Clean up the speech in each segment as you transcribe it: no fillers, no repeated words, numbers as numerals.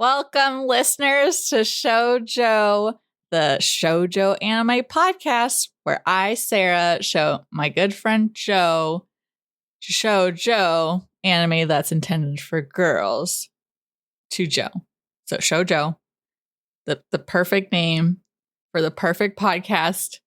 Welcome, listeners, to Shoujo, the Shoujo anime podcast, where I, Sarah, show my good friend Joe Shoujo anime that's intended for girls to Joe. So Shoujo, the perfect name for the perfect podcast.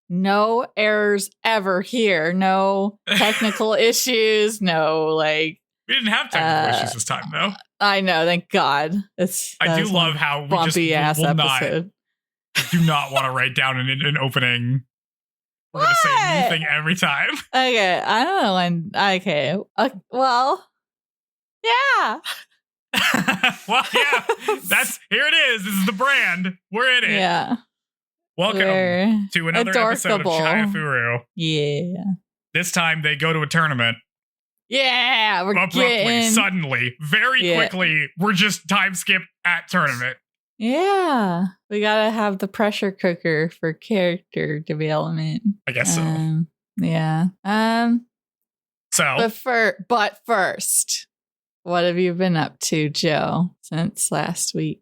No errors ever here. No technical issues. No, we didn't have technical issues this time, though. I know, thank God. I do love how we just will episode. Do not want to write down an opening. We're going to say a new thing every time. Okay, I don't know when. Okay, well, yeah. Well, yeah. Here it is. This is the brand. We're in it. Yeah. Welcome to another episode of Chihayafuru. Yeah. This time they go to a tournament. Yeah, suddenly, very quickly, we're just time skip at tournament. Yeah, we gotta have the pressure cooker for character development. I guess so. Yeah. So, but first, what have you been up to, Joe, since last week?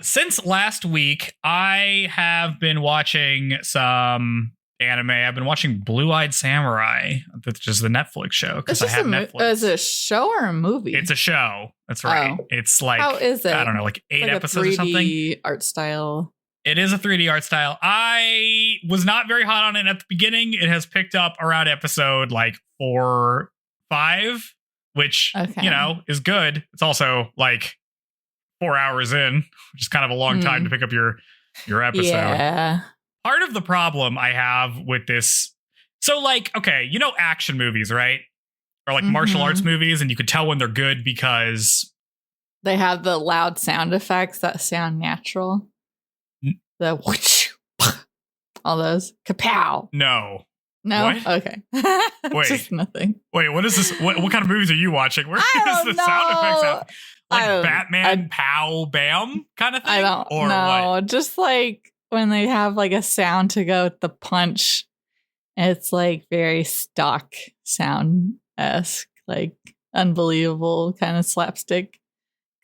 Since last week, I have been watching some anime. I've been watching Blue-Eyed Samurai, which is the Netflix show, because I have Netflix. Is it a show or a movie? It's a show. That's right. Oh. It's like, how is it? I don't know, like 8 like episodes a 3D or something. Art style. It is a 3D art style. I was not very hot on it at the beginning. It has picked up around episode like 4, 5, which, is good. It's also like 4 hours in, which is kind of a long time to pick up your episode. Yeah. Part of the problem I have with this, so like, okay, action movies, right? Or like martial arts movies, and you could tell when they're good because they have the loud sound effects that sound natural. The whoosh, all those kapow. No. What? Okay. Wait. Just nothing. Wait, what is this? What kind of movies are you watching? Where does the sound effects happen? Like Batman, pow, bam kind of thing? I don't know. What? Just like when they have like a sound to go with the punch, it's like very stock sound-esque, like unbelievable kind of slapstick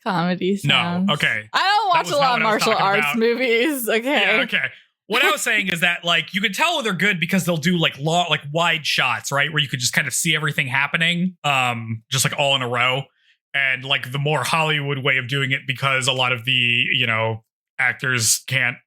comedy sounds. No, okay. I don't watch a lot of martial arts movies. Okay. Yeah, okay. What I was saying is that like you can tell they're good because they'll do like long, like wide shots, right? Where you could just kind of see everything happening, just like all in a row. And like the more Hollywood way of doing it, because a lot of the, actors can't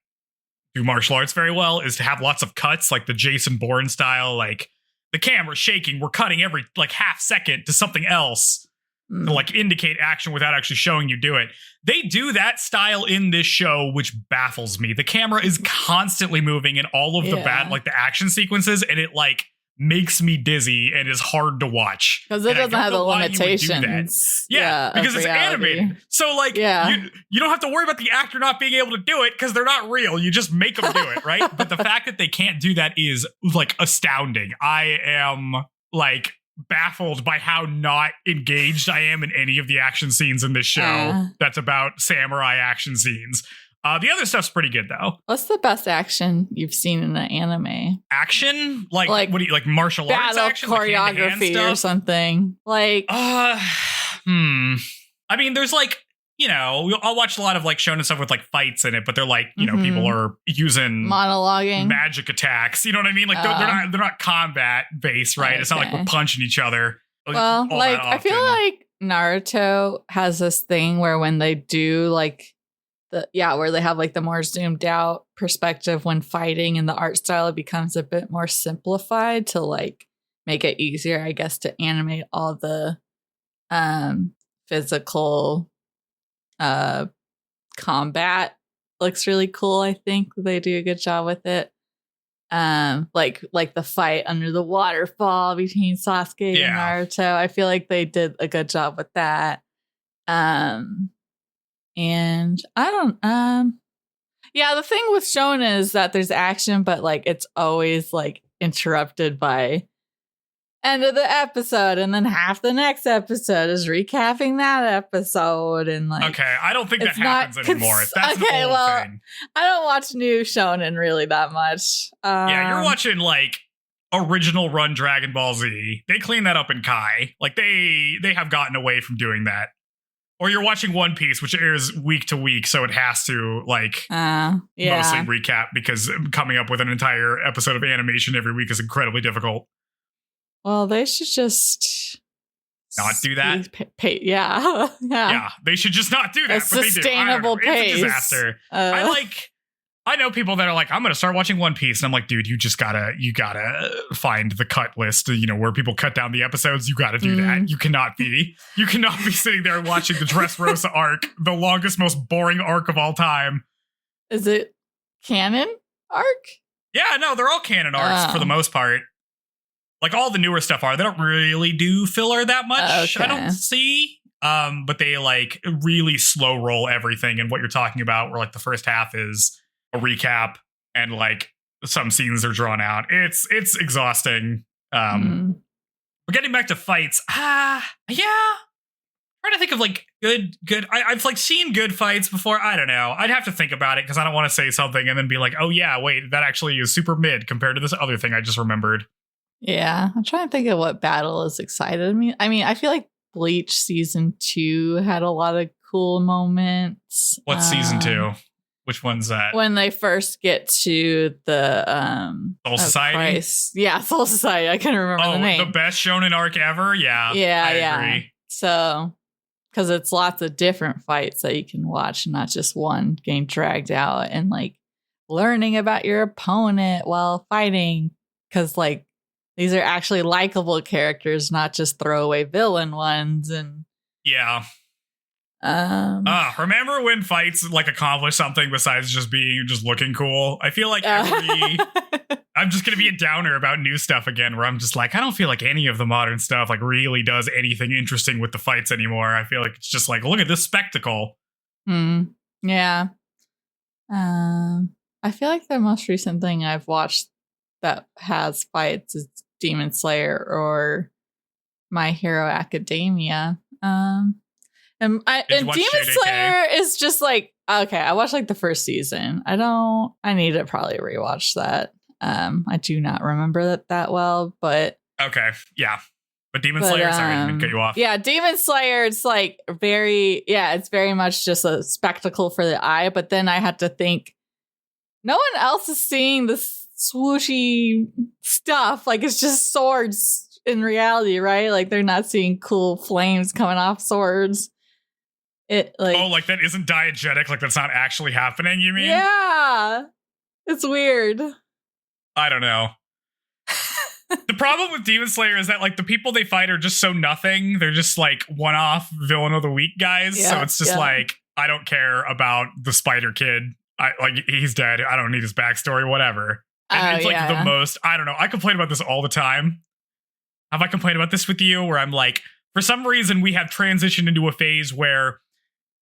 do martial arts very well, is to have lots of cuts, like the Jason Bourne style, like the camera's shaking, we're cutting every like half second to something else to like indicate action without actually showing you do it. They do that style in this show, which baffles me. The camera is constantly moving in all of the the action sequences, and it like makes me dizzy and is hard to watch because it doesn't have the limitations. Yeah, because it's animated. So like, you don't have to worry about the actor not being able to do it because they're not real. You just make them do it, right? But the fact that they can't do that is like astounding. I am like baffled by how not engaged I am in any of the action scenes in this show that's about samurai action scenes. The other stuff's pretty good, though. What's the best action you've seen in an anime? Action? Like what do you like? Martial arts action, choreography, like or something? Like, I mean, there's like, I'll watch a lot of like shounen stuff with like fights in it, but they're like, people are using monologuing magic attacks. You know what I mean? Like they're not combat based, right? Okay. It's not like we're punching each other. Well, like I feel like Naruto has this thing where when they do like where they have like the more zoomed out perspective when fighting, and the art style, it becomes a bit more simplified to like make it easier, I guess, to animate all the physical combat. Looks really cool. I think they do a good job with it. Like the fight under the waterfall between Sasuke and Naruto. I feel like they did a good job with that. And I don't, the thing with shonen is that there's action, but like it's always like interrupted by end of the episode, and then half the next episode is recapping that episode, and like, okay, I don't think that happens anymore. That's okay, the old thing. I don't watch new shonen really that much. You're watching like original run Dragon Ball Z. They clean that up in Kai. Like they have gotten away from doing that. Or you're watching One Piece, which airs week to week, so it has to mostly recap because coming up with an entire episode of animation every week is incredibly difficult. Well, they should just not do that. Yeah, they should just not do that. A sustainable pace. It's a disaster. I know people that are like, I'm going to start watching One Piece. And I'm like, dude, you gotta find the cut list, where people cut down the episodes. You got to do that. You cannot be sitting there watching the Dressrosa arc, the longest, most boring arc of all time. Is it canon arc? Yeah, no, they're all canon arcs for the most part. Like all the newer stuff they don't really do filler that much. Okay. I don't see. But they like really slow roll everything. And what you're talking about, where like the first half is a recap and like some scenes are drawn out. It's exhausting. We're getting back to fights. Trying to think of like good. I've like seen good fights before. I don't know. I'd have to think about it because I don't want to say something and then be like, oh yeah, wait, that actually is super mid compared to this other thing I just remembered. Yeah, I'm trying to think of what battle has excited me. I mean, I feel like Bleach season 2 had a lot of cool moments. What's season 2? Which one's that? When they first get to the Soul Society? Christ. Yeah, Soul Society. I couldn't remember the name. The best shounen arc ever? Yeah. I agree. So, because it's lots of different fights that you can watch, not just one getting dragged out and like learning about your opponent while fighting. Because like these are actually likable characters, not just throwaway villain ones. And yeah. Remember when fights like accomplish something besides just looking cool? I feel like I'm just gonna be a downer about new stuff again, where I'm just like, I don't feel like any of the modern stuff like really does anything interesting with the fights anymore. I feel like it's just like, look at this spectacle. Yeah. I feel like the most recent thing I've watched that has fights is Demon Slayer or My Hero Academia. And Demon Slayer is just like, okay, I watched like the first season. I need to probably rewatch that. I do not remember that well, but okay. Yeah. But Demon Slayer, sorry, I didn't cut you off. Yeah, Demon Slayer, it's like it's very much just a spectacle for the eye. But then I had to think, no one else is seeing this swooshy stuff. Like it's just swords in reality, right? Like they're not seeing cool flames coming off swords. Like that isn't diegetic, like that's not actually happening, you mean? Yeah. It's weird. I don't know. The problem with Demon Slayer is that like the people they fight are just so nothing. They're just like one-off villain of the week guys. Yeah, so it's just like, I don't care about the spider kid. He's dead. I don't need his backstory, whatever. And it's like the most, I don't know. I complain about this all the time. Have I complained about this with you? Where I'm like, for some reason we have transitioned into a phase where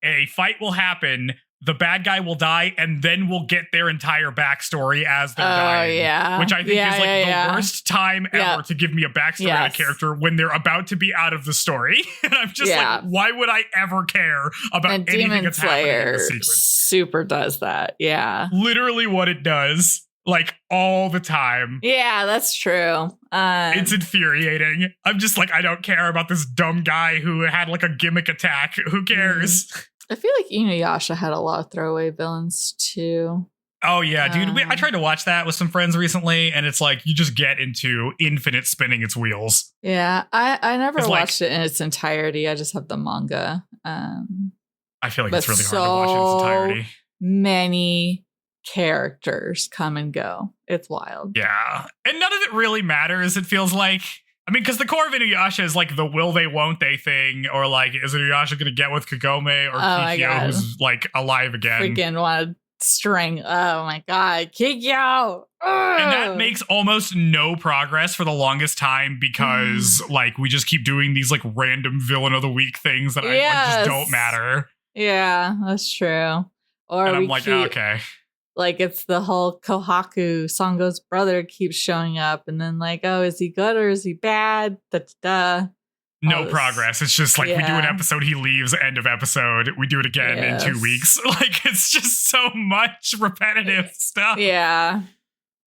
a fight will happen, the bad guy will die, and then we'll get their entire backstory as they're dying. Yeah. Which I think is like the worst time ever to give me a backstory on a character when they're about to be out of the story. And I'm just like, why would I ever care about anything that's happening in the sequence? Super does that. Yeah. Literally what it does. Like all the time. Yeah, that's true. It's infuriating. I'm just like, I don't care about this dumb guy who had like a gimmick attack. Who cares? I feel like Inuyasha had a lot of throwaway villains too. Oh yeah, dude. I tried to watch that with some friends recently, and it's like you just get into infinite spinning its wheels. Yeah, I never watched it in its entirety. I just have the manga. I feel like it's really hard to watch in its entirety. Many characters come and go. It's wild. Yeah. And none of it really matters, it feels like. I mean, because the core of Inuyasha is like the will they, won't they thing, or like, is Inuyasha going to get with Kagome or Kikyo, who's like alive again? Freaking want to string. Oh my God. Kikyo. And that makes almost no progress for the longest time because like we just keep doing these like random villain of the week things that just don't matter. Yeah, that's true. Or and I'm like, okay. Like, it's the whole Kohaku, Sango's brother, keeps showing up. And then, like, oh, is he good or is he bad? No progress. It's just like, we do an episode, he leaves, end of episode. We do it again in 2 weeks. Like, it's just so much repetitive stuff. Yeah.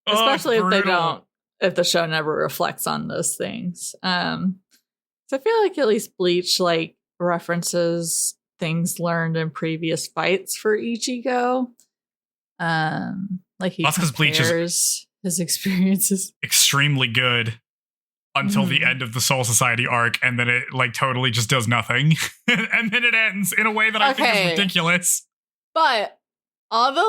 Especially if the show never reflects on those things. So I feel like at least Bleach, like, references things learned in previous fights for Ichigo. Like he because Bleach is his experiences. extremely good until the end of the Soul Society arc, and then it like totally just does nothing. And then it ends in a way that I think is ridiculous. But all the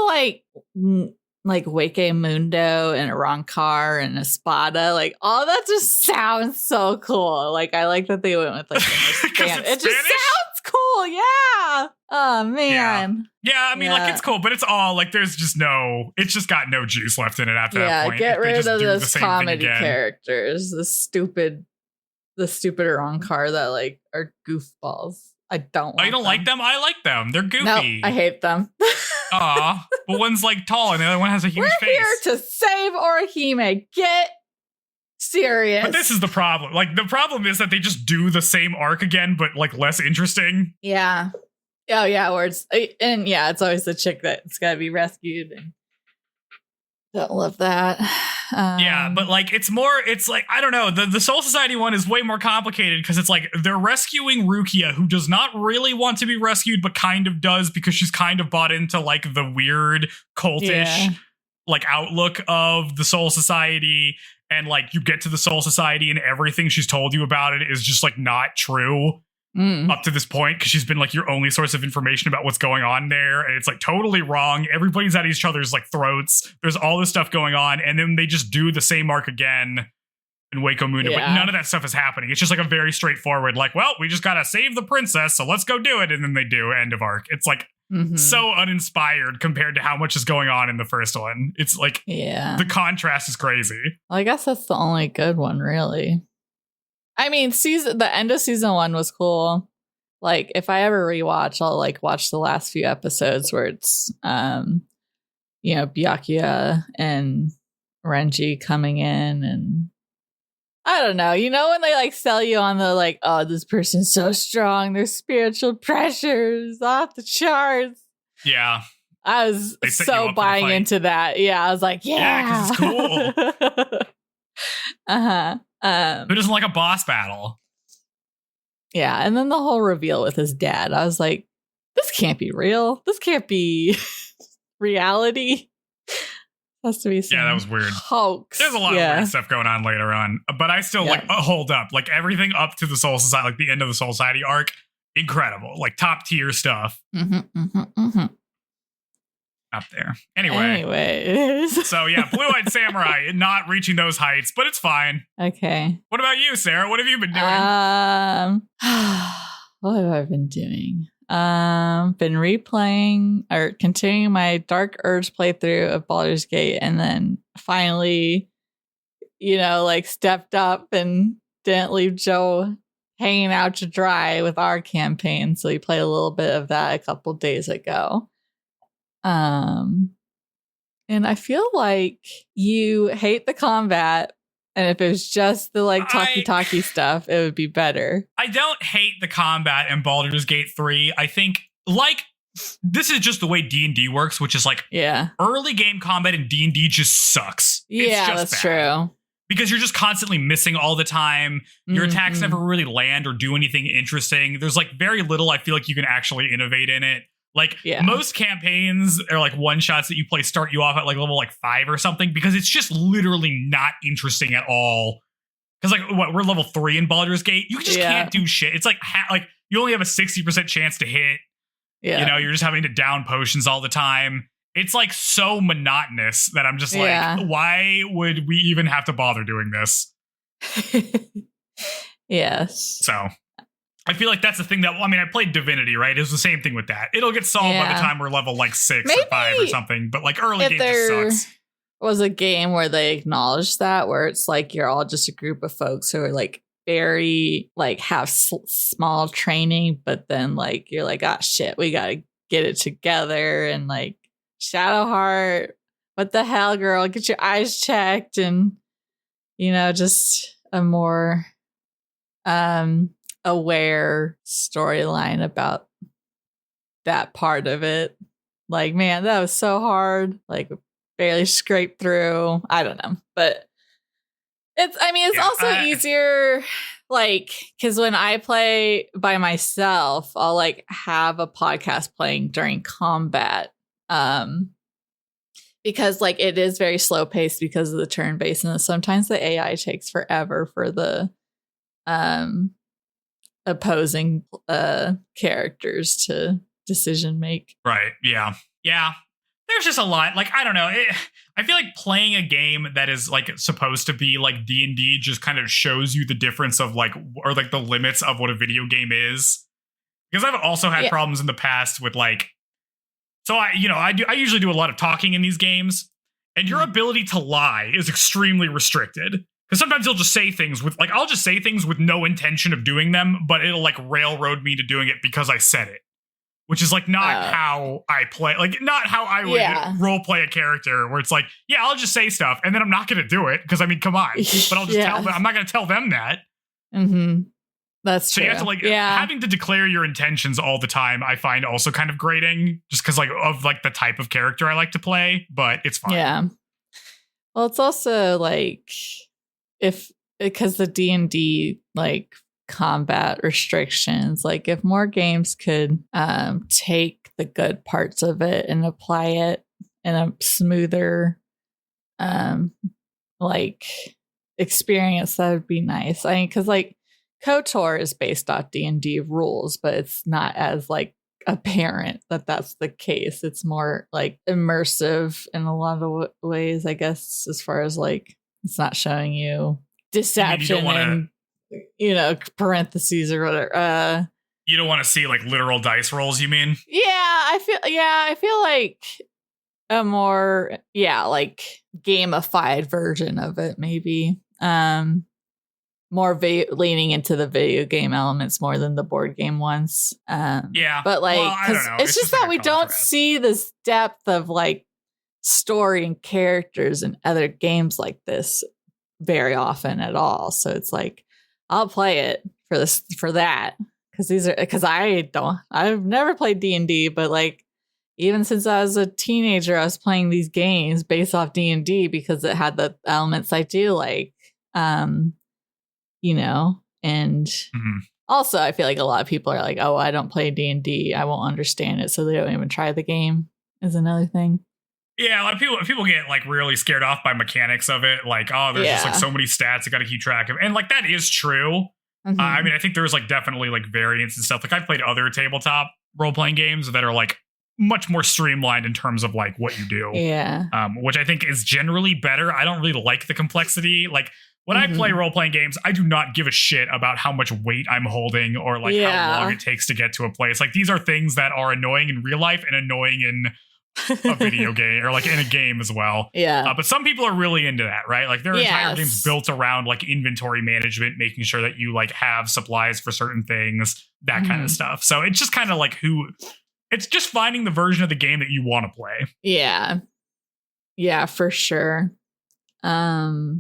like Wake Mundo and Arankar and Espada, like all that just sounds so cool. Like I like that they went with like Spanish. It just sounds cool. Yeah. Oh man. Yeah, I mean, like it's cool, but it's all like there's just it's just got no juice left in it at that point. Get rid of those comedy characters. The stupid Arankar that like are goofballs. I don't. Oh, you don't like them? I like them. They're goofy. No, I hate them. Aw, but one's like tall and the other one has a huge face. We're here to save Orihime. Get serious. But this is the problem. Like the problem is that they just do the same arc again, but like less interesting. Yeah. Oh yeah, where it's always the chick that's gotta be rescued. And don't love that. Yeah, but like it's like I don't know. The Soul Society one is way more complicated because it's like they're rescuing Rukia, who does not really want to be rescued, but kind of does because she's kind of bought into like the weird cultish like outlook of the Soul Society. And like you get to the Soul Society and everything she's told you about it is just like not true. Up to this point, because she's been like your only source of information about what's going on there, and it's like totally wrong. Everybody's at each other's like throats. There's all this stuff going on, and then they just do the same arc again in Wake Mundo, but none of that stuff is happening. It's just like a very straightforward, like, well, we just gotta save the princess, so let's go do it, and then they do end of arc. It's like so uninspired compared to how much is going on in the first one. It's like the contrast is crazy. Well, I guess that's the only good one, really. I mean, the end of season 1 was cool. Like, if I ever rewatch, I'll like watch the last few episodes where it's, Byakuya and Renji coming in, and I don't know. You know when they like sell you on the like, oh, this person's so strong, their spiritual pressures off the charts. Yeah, I was so buying into that. Yeah, I was like, yeah, 'cause it's cool. Who doesn't like a boss battle? Yeah, and then the whole reveal with his dad. I was like, this can't be real. This can't be reality. Has to be some that was weird. Hoax. There's a lot of weird stuff going on later on, but I still like hold up. Like everything up to the Soul Society, like the end of the Soul Society arc, incredible. Like top tier stuff. Up there. Anyways. So yeah, Blue-Eyed Samurai not reaching those heights, but it's fine. Okay. What about you, Sarah? What have you been doing? What have I been doing? Been replaying or continuing my Dark Urge playthrough of Baldur's Gate, and then finally, like stepped up and didn't leave Joe hanging out to dry with our campaign. So we played a little bit of that a couple days ago. And I feel like you hate the combat, and if it was just the like talkie stuff, it would be better. I don't hate the combat in Baldur's Gate 3. I think like this is just the way D&D works, which is like early game combat in D&D just sucks. Yeah, that's true. Because you're just constantly missing all the time. Your attacks never really land or do anything interesting. There's like very little I feel like you can actually innovate in it. Like most campaigns are like one shots that you play start you off at like level like 5 or something, because it's just literally not interesting at all. Because like we're level 3 in Baldur's Gate, you just can't do shit. It's like like you only have a 60% chance to hit. Yeah, you're just having to down potions all the time. It's like so monotonous that I'm just like, why would we even have to bother doing this? Yes. So I feel like that's the thing that, I played Divinity, right? It was the same thing with that. It'll get solved by the time we're level like 6 or 5 or something, but like early game just sucks. Was a game where they acknowledged that, where it's like you're all just a group of folks who are like very like have small training, but then like you're like, ah, shit, we gotta get it together, and like Shadowheart, what the hell, girl, get your eyes checked, and just a more aware storyline about that part of it. Like, man, that was so hard. Like, barely scraped through. I don't know, but it's also easier. like, because when I play by myself, I'll like have a podcast playing during combat. Because like it is very slow paced because of the turn based, and sometimes the AI takes forever for the opposing characters to decision make. Right. Yeah. Yeah. There's just a lot. Like, I don't know. I feel like playing a game that is like supposed to be like D&D just kind of shows you the difference of like, or like the limits of what a video game is. Because I've also had problems in the past with like, so I usually do a lot of talking in these games, and your ability to lie is extremely restricted. Because sometimes you'll just say things with like, I'll just say things with no intention of doing them, but it'll like railroad me to doing it because I said it. Which is like not how I play, like not how I would role play a character where it's like, yeah, I'll just say stuff and then I'm not going to do it because I mean, come on, but I'll just tell them, I'm not going to tell them that. Mm-hmm. That's true. So you have to like having to declare your intentions all the time. I find also kind of grating just because like of like the type of character I like to play, but it's fine. Yeah. Well, it's also like because the D&D like combat restrictions, like if more games could take the good parts of it and apply it in a smoother like experience, that would be nice. I mean, because like KOTOR is based off D&D rules, but it's not as like apparent that that's the case. It's more like immersive in a lot of ways, I guess, as far as like it's not showing you deception and parentheses or whatever. You don't want to see like literal dice rolls, you mean? I feel like a more like gamified version of it, maybe. More leaning into the video game elements more than the board game ones. But like, I don't know. It's just that we don't see this depth of like story and characters in other games like this very often at all. So it's like, I'll play it for that because I've never played D&D, but like even since I was a teenager, I was playing these games based off D&D because it had the elements I do like, and also I feel like a lot of people are like, oh, I don't play D&D, I won't understand it, so they don't even try the game is another thing. Yeah, a lot of people get like really scared off by mechanics of it. Like, oh, there's just like so many stats I got to keep track of. And like, that is true. Mm-hmm. I mean, I think there's like definitely like variants and stuff. Like I've played other tabletop role-playing games that are like much more streamlined in terms of like what you do. Yeah. Which I think is generally better. I don't really like the complexity. Like when I play role-playing games, I do not give a shit about how much weight I'm holding or like how long it takes to get to a place. Like these are things that are annoying in real life and annoying in a video game or like in a game as well. But some people are really into that, right? Like their entire game's built around like inventory management, making sure that you like have supplies for certain things, that kind of stuff. So it's just kind of like it's just finding the version of the game that you want to play. Yeah, for sure. I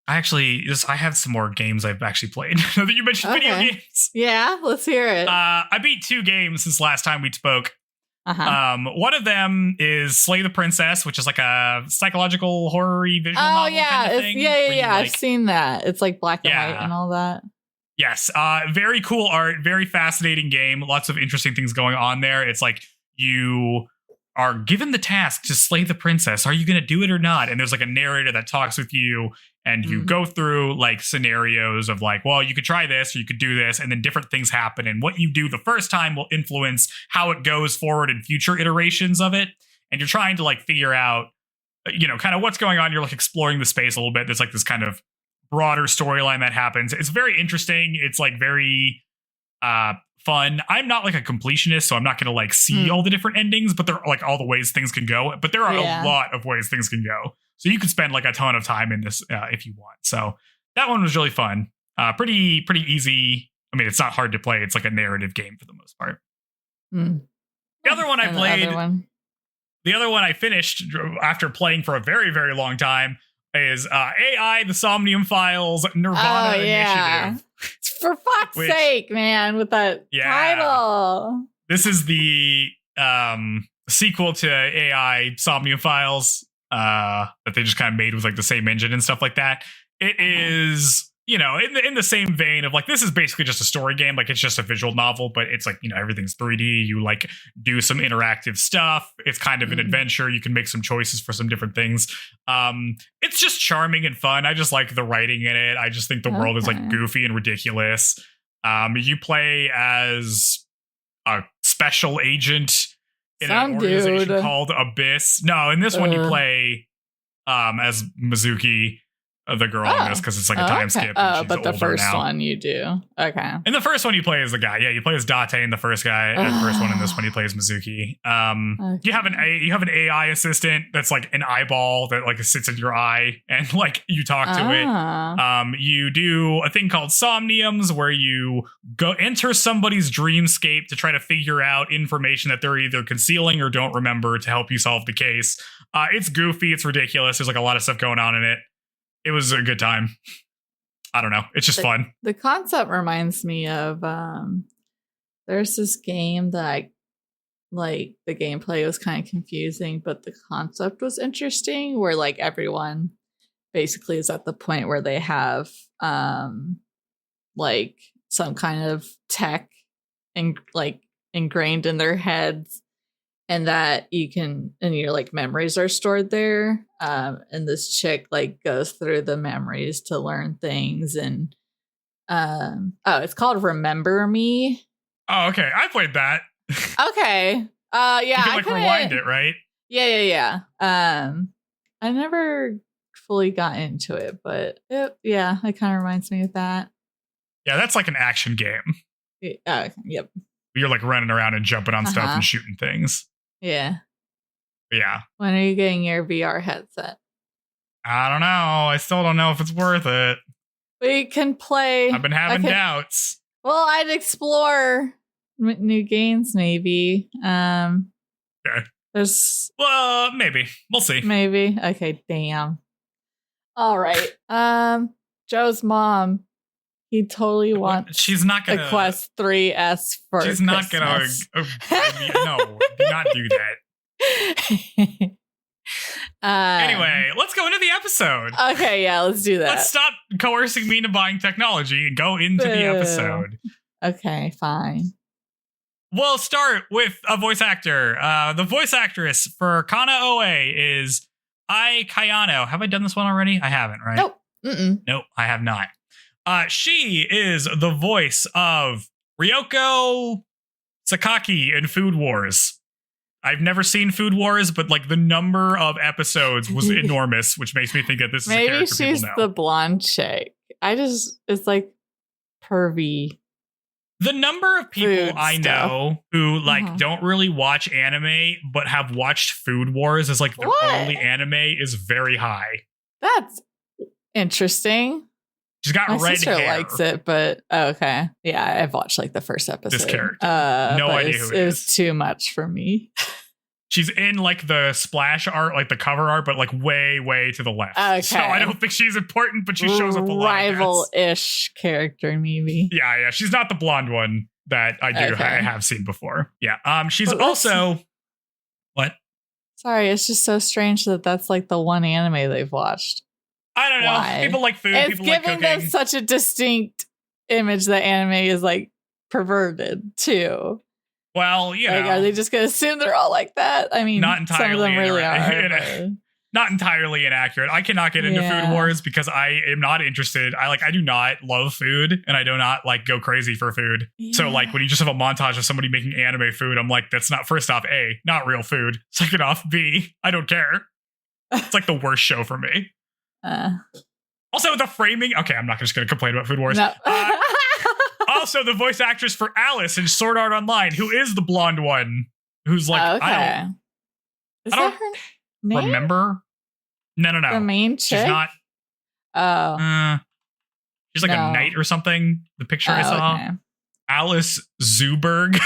have some more games I've actually played. Now that you mentioned video games. Yeah, let's hear it. I beat 2 games since last time we spoke. One of them is Slay the Princess, which is like a psychological horror-y visual novel kind of thing. I've seen that. It's like black and white and all that. Yes. Very cool art, very fascinating game. Lots of interesting things going on there. It's like you are given the task to slay the princess. Are you going to do it or not? And there's like a narrator that talks with you and you go through like scenarios of like, well, you could try this or you could do this. And then different things happen. And what you do the first time will influence how it goes forward in future iterations of it. And you're trying to like figure out, kind of what's going on. You're like exploring the space a little bit. There's like this kind of broader storyline that happens. It's very interesting. It's like very fun. I'm not like a completionist, so I'm not going to like see all the different endings, but there are like all the ways things can go. But there are a lot of ways things can go. So you could spend like a ton of time in this if you want. So that one was really fun. Pretty easy. I mean, it's not hard to play. It's like a narrative game for the most part. The other one I played, the other one I finished after playing for a very, very long time is AI, the Somnium Files, Nirvana Initiative. For fuck's sake, man, with that title. This is the sequel to AI Somnium Files that they just kind of made with like the same engine and stuff like that. It is you know, in the same vein of like, this is basically just a story game. Like, it's just a visual novel, but it's like, you know, everything's 3D. You like do some interactive stuff. It's kind of an adventure. You can make some choices for some different things. It's just charming and fun. I just like the writing in it. I just think the world is like goofy and ridiculous. You play as a special agent in an organization called Abyss. No, in this one you play as Mizuki, the girl in this, because it's like a time skip. And but the first one you do. Okay. In the first one you play as the guy. Yeah, you play as Date in the first guy. And the first one, in this one you play as Mizuki. You have an AI assistant that's like an eyeball that like sits in your eye and like you talk to it. You do a thing called somniums where you go enter somebody's dreamscape to try to figure out information that they're either concealing or don't remember to help you solve the case. It's goofy, it's ridiculous. There's like a lot of stuff going on in it. It was a good time. I don't know. It's just fun. The concept reminds me of there's this game that like the gameplay was kind of confusing, but the concept was interesting, where like everyone basically is at the point where they have like some kind of tech ingrained in their heads, and that your like memories are stored there. And this chick like goes through the memories to learn things. And it's called Remember Me. Oh, okay. I played that. Okay. Yeah. You can like rewind it, right? Yeah. I never fully got into it, but it kind of reminds me of that. Yeah, that's like an action game. Yep. You're like running around and jumping on stuff and shooting things. Yeah. Yeah. When are you getting your VR headset? I don't know. I still don't know if it's worth it. We can play. I've been having doubts. Well, I'd explore new games, maybe. Okay. Well, maybe. We'll see. Maybe. Okay, damn. All right. Joe's mom. He totally wants. She's not gonna. The Quest 3S for She's Christmas. not gonna. No, do not do that. Anyway, let's go into the episode. Okay, yeah, let's do that. Let's stop coercing me into buying technology and go into the episode. Okay, fine. We'll start with a voice actor. The voice actress for Kana Oe is Ai Kayano. Have I done this one already? I haven't, right? Nope. Nope, I have not. She is the voice of Ryoko Sakaki in Food Wars. I've never seen Food Wars, but like the number of episodes was enormous, which makes me think that this is a character people know. Maybe she's the blonde chick. It's like pervy. The number of people I know who like don't really watch anime, but have watched Food Wars as like their only anime is very high. That's interesting. She's got red hair. My sister likes it, but okay. Yeah, I've watched like the first episode. This character. No idea who it is. It was too much for me. She's in like the splash art, like the cover art, but like way, way to the left. Okay. So I don't think she's important, but she shows up a lot. Rival-ish character, maybe. Yeah. She's not the blonde one that I have seen before. Yeah. She's also... What? Sorry, it's just so strange that that's like the one anime they've watched. I don't know. Why? People like food. It's people like cooking. It's giving them such a distinct image that anime is like perverted too. Well, you know, are they just going to assume they're all like that? I mean, not entirely. Some of them really are. Not entirely inaccurate. I cannot get into Food Wars because I am not interested. I do not love food, and I do not like go crazy for food. Yeah. So like when you just have a montage of somebody making anime food, I'm like, that's not, first off, A, not real food. Second off, B, I don't care. It's like the worst show for me. Also, the framing. Okay, I'm not just going to complain about Food Wars. No. Also, the voice actress for Alice in Sword Art Online, who is the blonde one, who's like, I don't her name? Remember. No. The main chick? She's not. She's like a knight or something. The picture I saw. Okay. Alice Zuberg.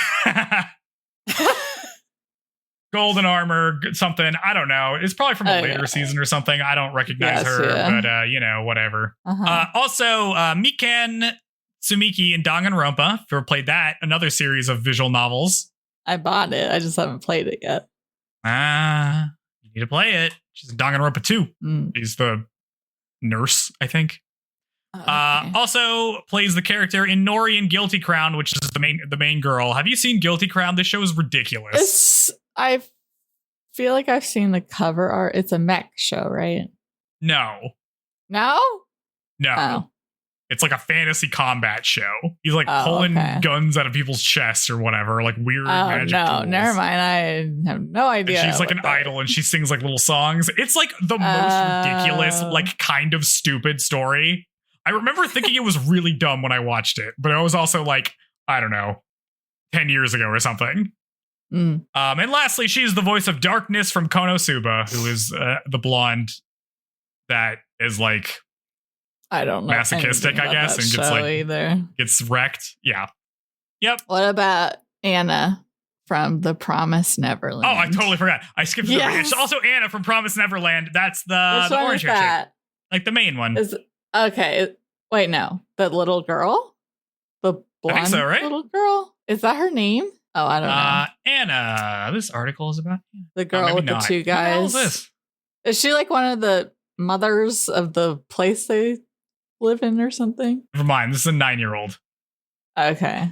Golden armor, something. I don't know. It's probably from a later season or something. I don't recognize her, but whatever. Also, Mikan Tsumiki and Danganronpa, if you ever played that, another series of visual novels. I bought it. I just haven't played it yet. You need to play it. She's in Danganronpa 2. She's the nurse, I think. Okay. Also plays the character in Nori in Guilty Crown, which is the main girl. Have you seen Guilty Crown? This show is ridiculous. I feel like I've seen the cover art. It's a mech show, right? No. Oh. It's like a fantasy combat show. He's like pulling guns out of people's chests or whatever, like weird magic tools. Never mind. I have no idea. And she's like an idol and she sings like little songs. It's like the most ridiculous, like kind of stupid story. I remember thinking it was really dumb when I watched it, but it was also like, I don't know, 10 years ago or something. And lastly, she's the voice of Darkness from Konosuba, who is the blonde that is like, I don't know, masochistic, I guess, and gets wrecked. Yeah. Yep. What about Anna from The Promised Neverland? Oh, I totally forgot. I skipped it. It's also Anna from Promised Neverland. That's the orange hair chick. Like the main one. Okay. Wait, no. The little girl? The blonde I think so, right? Little girl? Is that her name? Oh, I don't know. Anna. This article is about the girl with the two guys. What the hell is this? Is she like one of the mothers of the place they live in or something? Never mind. This is a 9-year-old. Okay.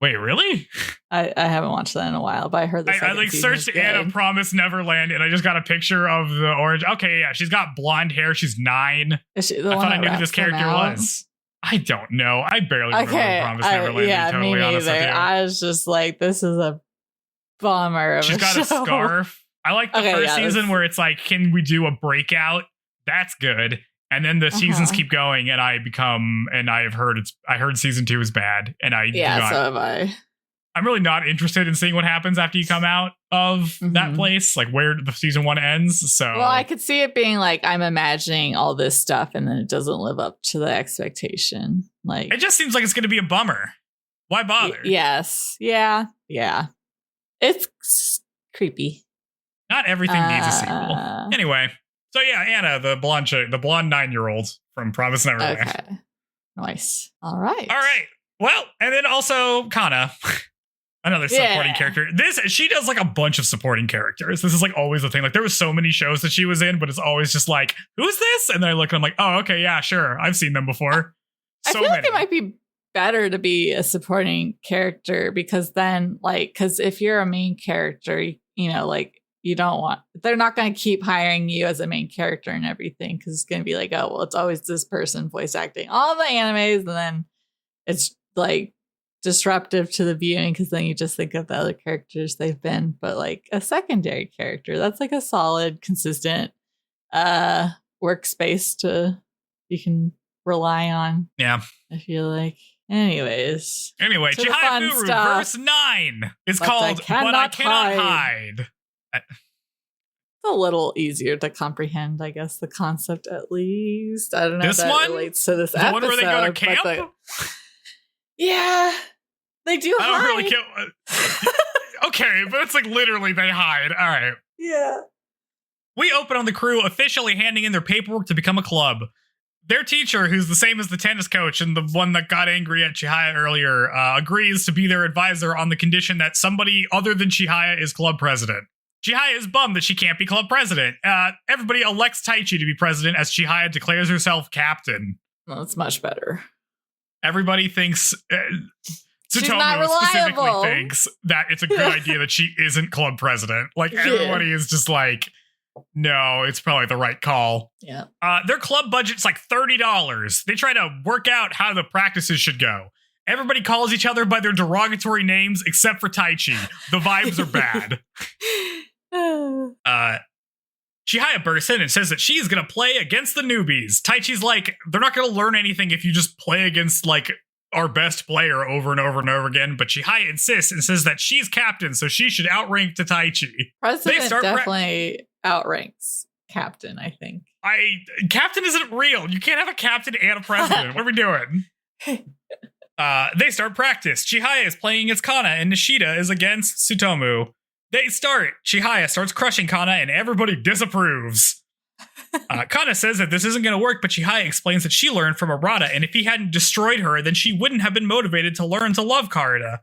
Wait, really? I haven't watched that in a while, but I heard this. I like searched Anna Promised Neverland and I just got a picture of the orange. Okay, yeah, she's got blonde hair. She's 9. Is she the I one thought I knew who this character was. I don't know. I barely remember Promised Neverland. Yeah, totally me honest neither. with you. I was just like, this is a bummer. She's got a scarf. I like the first season where it's like, can we do a breakout? That's good. And then the seasons keep going, and I heard season 2 is bad, and so have I. I'm really not interested in seeing what happens after you come out of that place, like where the season 1 ends. So, well, I could see it being like I'm imagining all this stuff, and then it doesn't live up to the expectation. Like it just seems like it's going to be a bummer. Why bother? Yes, yeah. It's creepy. Not everything needs a sequel. Anyway. So yeah, Anna, the blonde 9-year-old from Promised Neverland. Okay. Nice. All right. Well, and then also Kana, another supporting character. She does like a bunch of supporting characters. This is like always the thing. Like there was so many shows that she was in, but it's always just like, who's this? And then I look and I'm like, oh, okay, yeah, sure. I've seen them before. I feel like it might be better to be a supporting character because then because if you're a main character, you know, like, they're not going to keep hiring you as a main character and everything because it's going to be like, oh, well, it's always this person voice acting all the animes. And then it's like disruptive to the viewing because then you just think of the other characters they've been. But like a secondary character, that's like a solid, consistent workspace you can rely on. Yeah. I feel like. Anyway, Chihayafuru verse 9 is called But I Cannot Hide. It's a little easier to comprehend, I guess, the concept at least. I don't know this if that one relates to this episode. The one where they go to camp? Yeah, they do hide. I don't really get... Okay, but it's like literally they hide. All right. Yeah. We open on the crew officially handing in their paperwork to become a club. Their teacher, who's the same as the tennis coach and the one that got angry at Chihaya earlier, agrees to be their advisor on the condition that somebody other than Chihaya is club president. Chihaya is bummed that she can't be club president. Everybody elects Taichi to be president as Chihaya declares herself captain. Well, that's much better. Everybody thinks... Tsutomu specifically thinks that it's a good idea that she isn't club president. Like, everybody is just like, no, it's probably the right call. Yeah. Their club budget's like $30. They try to work out how the practices should go. Everybody calls each other by their derogatory names except for Taichi. The vibes are bad. Chihaya bursts in and says that she's going to play against the newbies. Taichi's like, they're not going to learn anything if you just play against, like, our best player over and over and over again. But Chihaya insists and says that she's captain, so she should outrank to Taichi. President definitely outranks captain, I think. Captain isn't real. You can't have a captain and a president. What are we doing? They start practice. Chihaya is playing against Kana, and Nishida is against Tsutomu. They start. Chihaya starts crushing Kana, and everybody disapproves. Kana says that this isn't going to work, but Chihaya explains that she learned from Arata, and if he hadn't destroyed her, then she wouldn't have been motivated to learn to love Karuta.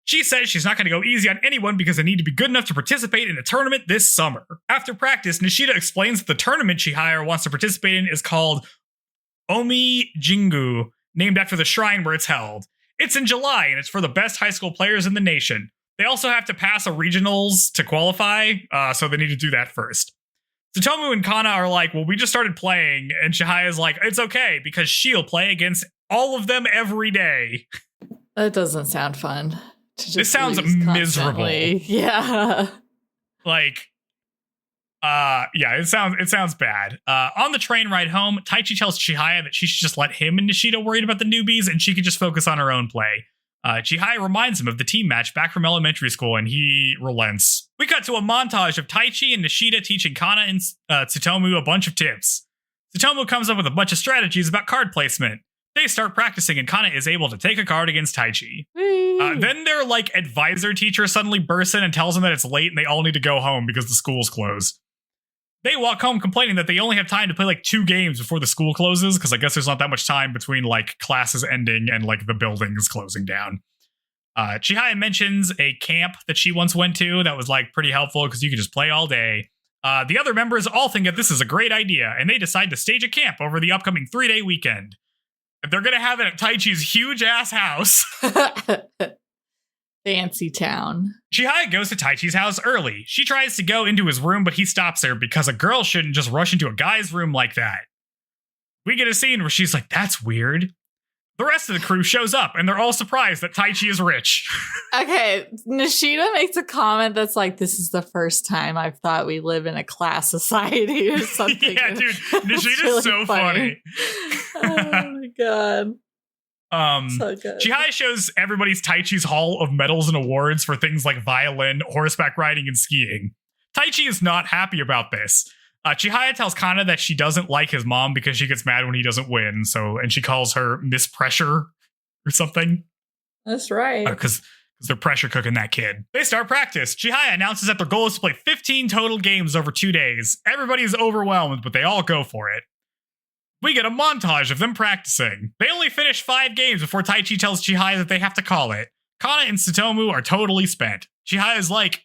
She says she's not going to go easy on anyone because they need to be good enough to participate in a tournament this summer. After practice, Nishida explains that the tournament Chihaya wants to participate in is called Omi Jingu, named after the shrine where it's held. It's in July, and it's for the best high school players in the nation. They also have to pass a regionals to qualify, so they need to do that first. Tsutomu and Kana are like, well, we just started playing, and Chihaya's like, it's okay, because she'll play against all of them every day. That doesn't sound fun. This sounds miserable. Yeah. Like, yeah, it sounds bad. On the train ride home, Taichi tells Chihaya that she should just let him and Nishida worry about the newbies, and she could just focus on her own play. Chihaya reminds him of the team match back from elementary school, and he relents. We cut to a montage of Taichi and Nishida teaching Kana and Tsutomu a bunch of tips. Tsutomu comes up with a bunch of strategies about card placement. They start practicing, and Kana is able to take a card against Taichi. Then their advisor teacher suddenly bursts in and tells them that it's late and they all need to go home because the school's closed. They walk home complaining that they only have time to play 2 games before the school closes, because I guess there's not that much time between classes ending and the buildings closing down. Chihaya mentions a camp that she once went to that was pretty helpful because you could just play all day. The other members all think that this is a great idea, and they decide to stage a camp over the upcoming 3-day weekend. They're going to have it at Taichi's huge ass house. Fancy town. Chihaya goes to Taichi's house early. She tries to go into his room, but he stops her because a girl shouldn't just rush into a guy's room like that. We get a scene where she's like, that's weird. The rest of the crew shows up, and they're all surprised that Taichi is rich. Okay, Nishida makes a comment that's this is the first time I've thought we live in a class society or something. Yeah, dude, Nishida's really so funny. Oh my god. So good. Chihaya shows everybody's Taichi's Hall of Medals and Awards for things like violin, horseback riding, and skiing. Taichi is not happy about this. Chihaya tells Kana that she doesn't like his mom because she gets mad when he doesn't win, and she calls her Miss Pressure or something. That's right. Because they're pressure cooking that kid. They start practice. Chihaya announces that their goal is to play 15 total games over 2 days. Everybody is overwhelmed, but they all go for it. We get a montage of them practicing. They only finish 5 games before Taichi tells Chihaya that they have to call it. Kana and Tsutomu are totally spent. Chihaya's like,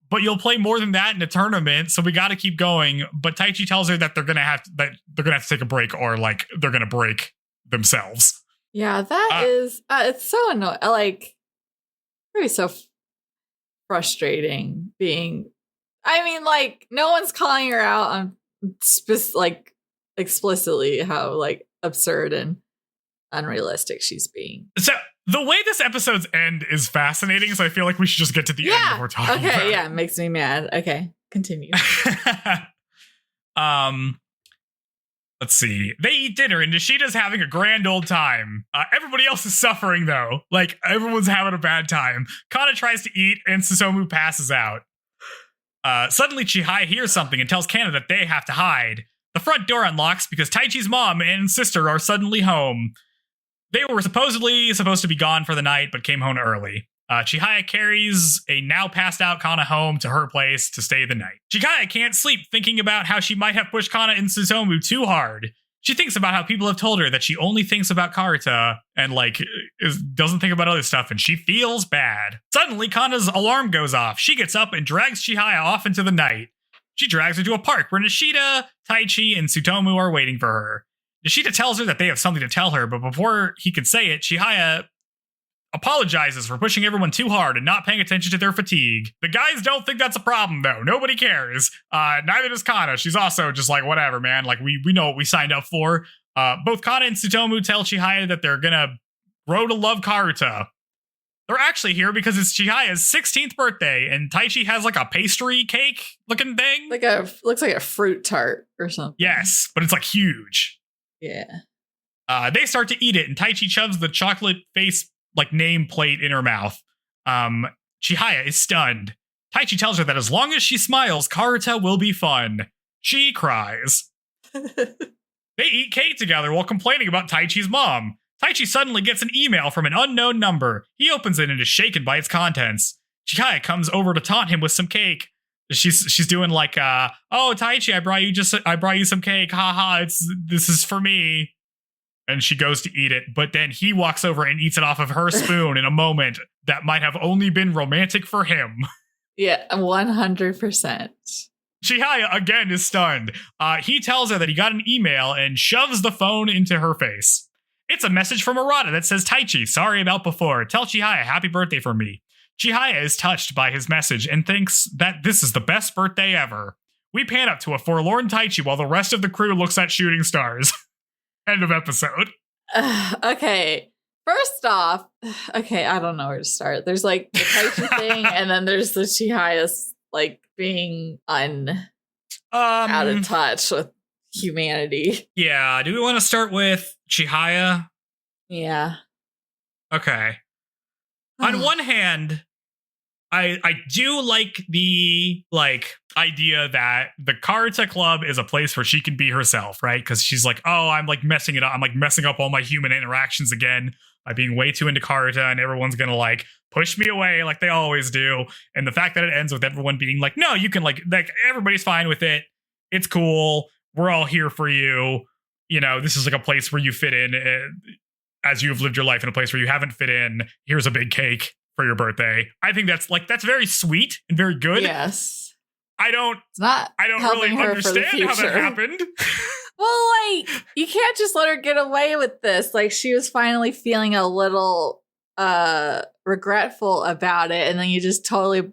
but you'll play more than that in a tournament, so we got to keep going. But Taichi tells her that they're gonna have to take a break, or they're gonna break themselves. Yeah, that is it's so annoying. Really so frustrating. No one's calling her out on explicitly how absurd and unrealistic she's being. So the way this episode's end is fascinating, so I feel like we should just get to the end before talking about it. Yeah, it makes me mad. Okay, continue. Let's see. They eat dinner and Nishida's having a grand old time. Everybody else is suffering though. Everyone's having a bad time. Kana tries to eat and Tsutomu passes out. Suddenly Chihaya hears something and tells Kana that they have to hide. The front door unlocks because Taichi's mom and sister are suddenly home. They were supposedly supposed to be gone for the night, but came home early. Chihaya carries a now passed out Kana home to her place to stay the night. Chihaya can't sleep thinking about how she might have pushed Kana and Tsutomu too hard. She thinks about how people have told her that she only thinks about karuta and doesn't think about other stuff, and she feels bad. Suddenly, Kana's alarm goes off. She gets up and drags Chihaya off into the night. She drags her to a park where Nishida, Taichi, and Tsutomu are waiting for her. Nishida tells her that they have something to tell her, but before he can say it, Chihaya apologizes for pushing everyone too hard and not paying attention to their fatigue. The guys don't think that's a problem, though. Nobody cares. Neither does Kana. She's also just whatever, man. We know what we signed up for. Both Kana and Tsutomu tell Chihaya that they're gonna grow to love karuta. They're actually here because it's Chihaya's 16th birthday, and Taichi has a pastry cake looking thing. Looks like a fruit tart or something. Yes, but it's huge. Yeah. They start to eat it, and Taichi shoves the chocolate face name plate in her mouth. Chihaya is stunned. Taichi tells her that as long as she smiles, karuta will be fun. She cries. They eat cake together while complaining about Taichi's mom. Taichi suddenly gets an email from an unknown number. He opens it and is shaken by its contents. Chihaya comes over to taunt him with some cake. She's doing oh Taichi, I brought you some cake. Haha, this is for me. And she goes to eat it, but then he walks over and eats it off of her spoon in a moment that might have only been romantic for him. Yeah, 100%. Chihaya again is stunned. He tells her that he got an email and shoves the phone into her face. It's a message from Arata that says, Taichi, sorry about before. Tell Chihaya happy birthday from me. Chihaya is touched by his message and thinks that this is the best birthday ever. We pan up to a forlorn Taichi while the rest of the crew looks at shooting stars. End of episode. Okay. First off, okay, I don't know where to start. There's like the Taichi thing, and then there's the Chihaya's like being out of touch with humanity. Yeah. Do we want to start with Chihaya? Yeah. Okay. On one hand, I do like the idea that the Karuta Club is a place where she can be herself, right? Because she's like, oh, I'm like messing it up. I'm like messing up all my human interactions again by being way too into Karuta, and everyone's gonna like push me away like they always do. And the fact that it ends with everyone being like, no, you can like everybody's fine with it. It's cool. We're all here for you. You know, this is like a place where you fit in as you've lived your life in a place where you haven't fit in. Here's a big cake for your birthday. I think that's very sweet and very good. Yes. I don't really understand how that happened. Well, like, you can't just let her get away with this. Like, she was finally feeling a little regretful about it, and then you just totally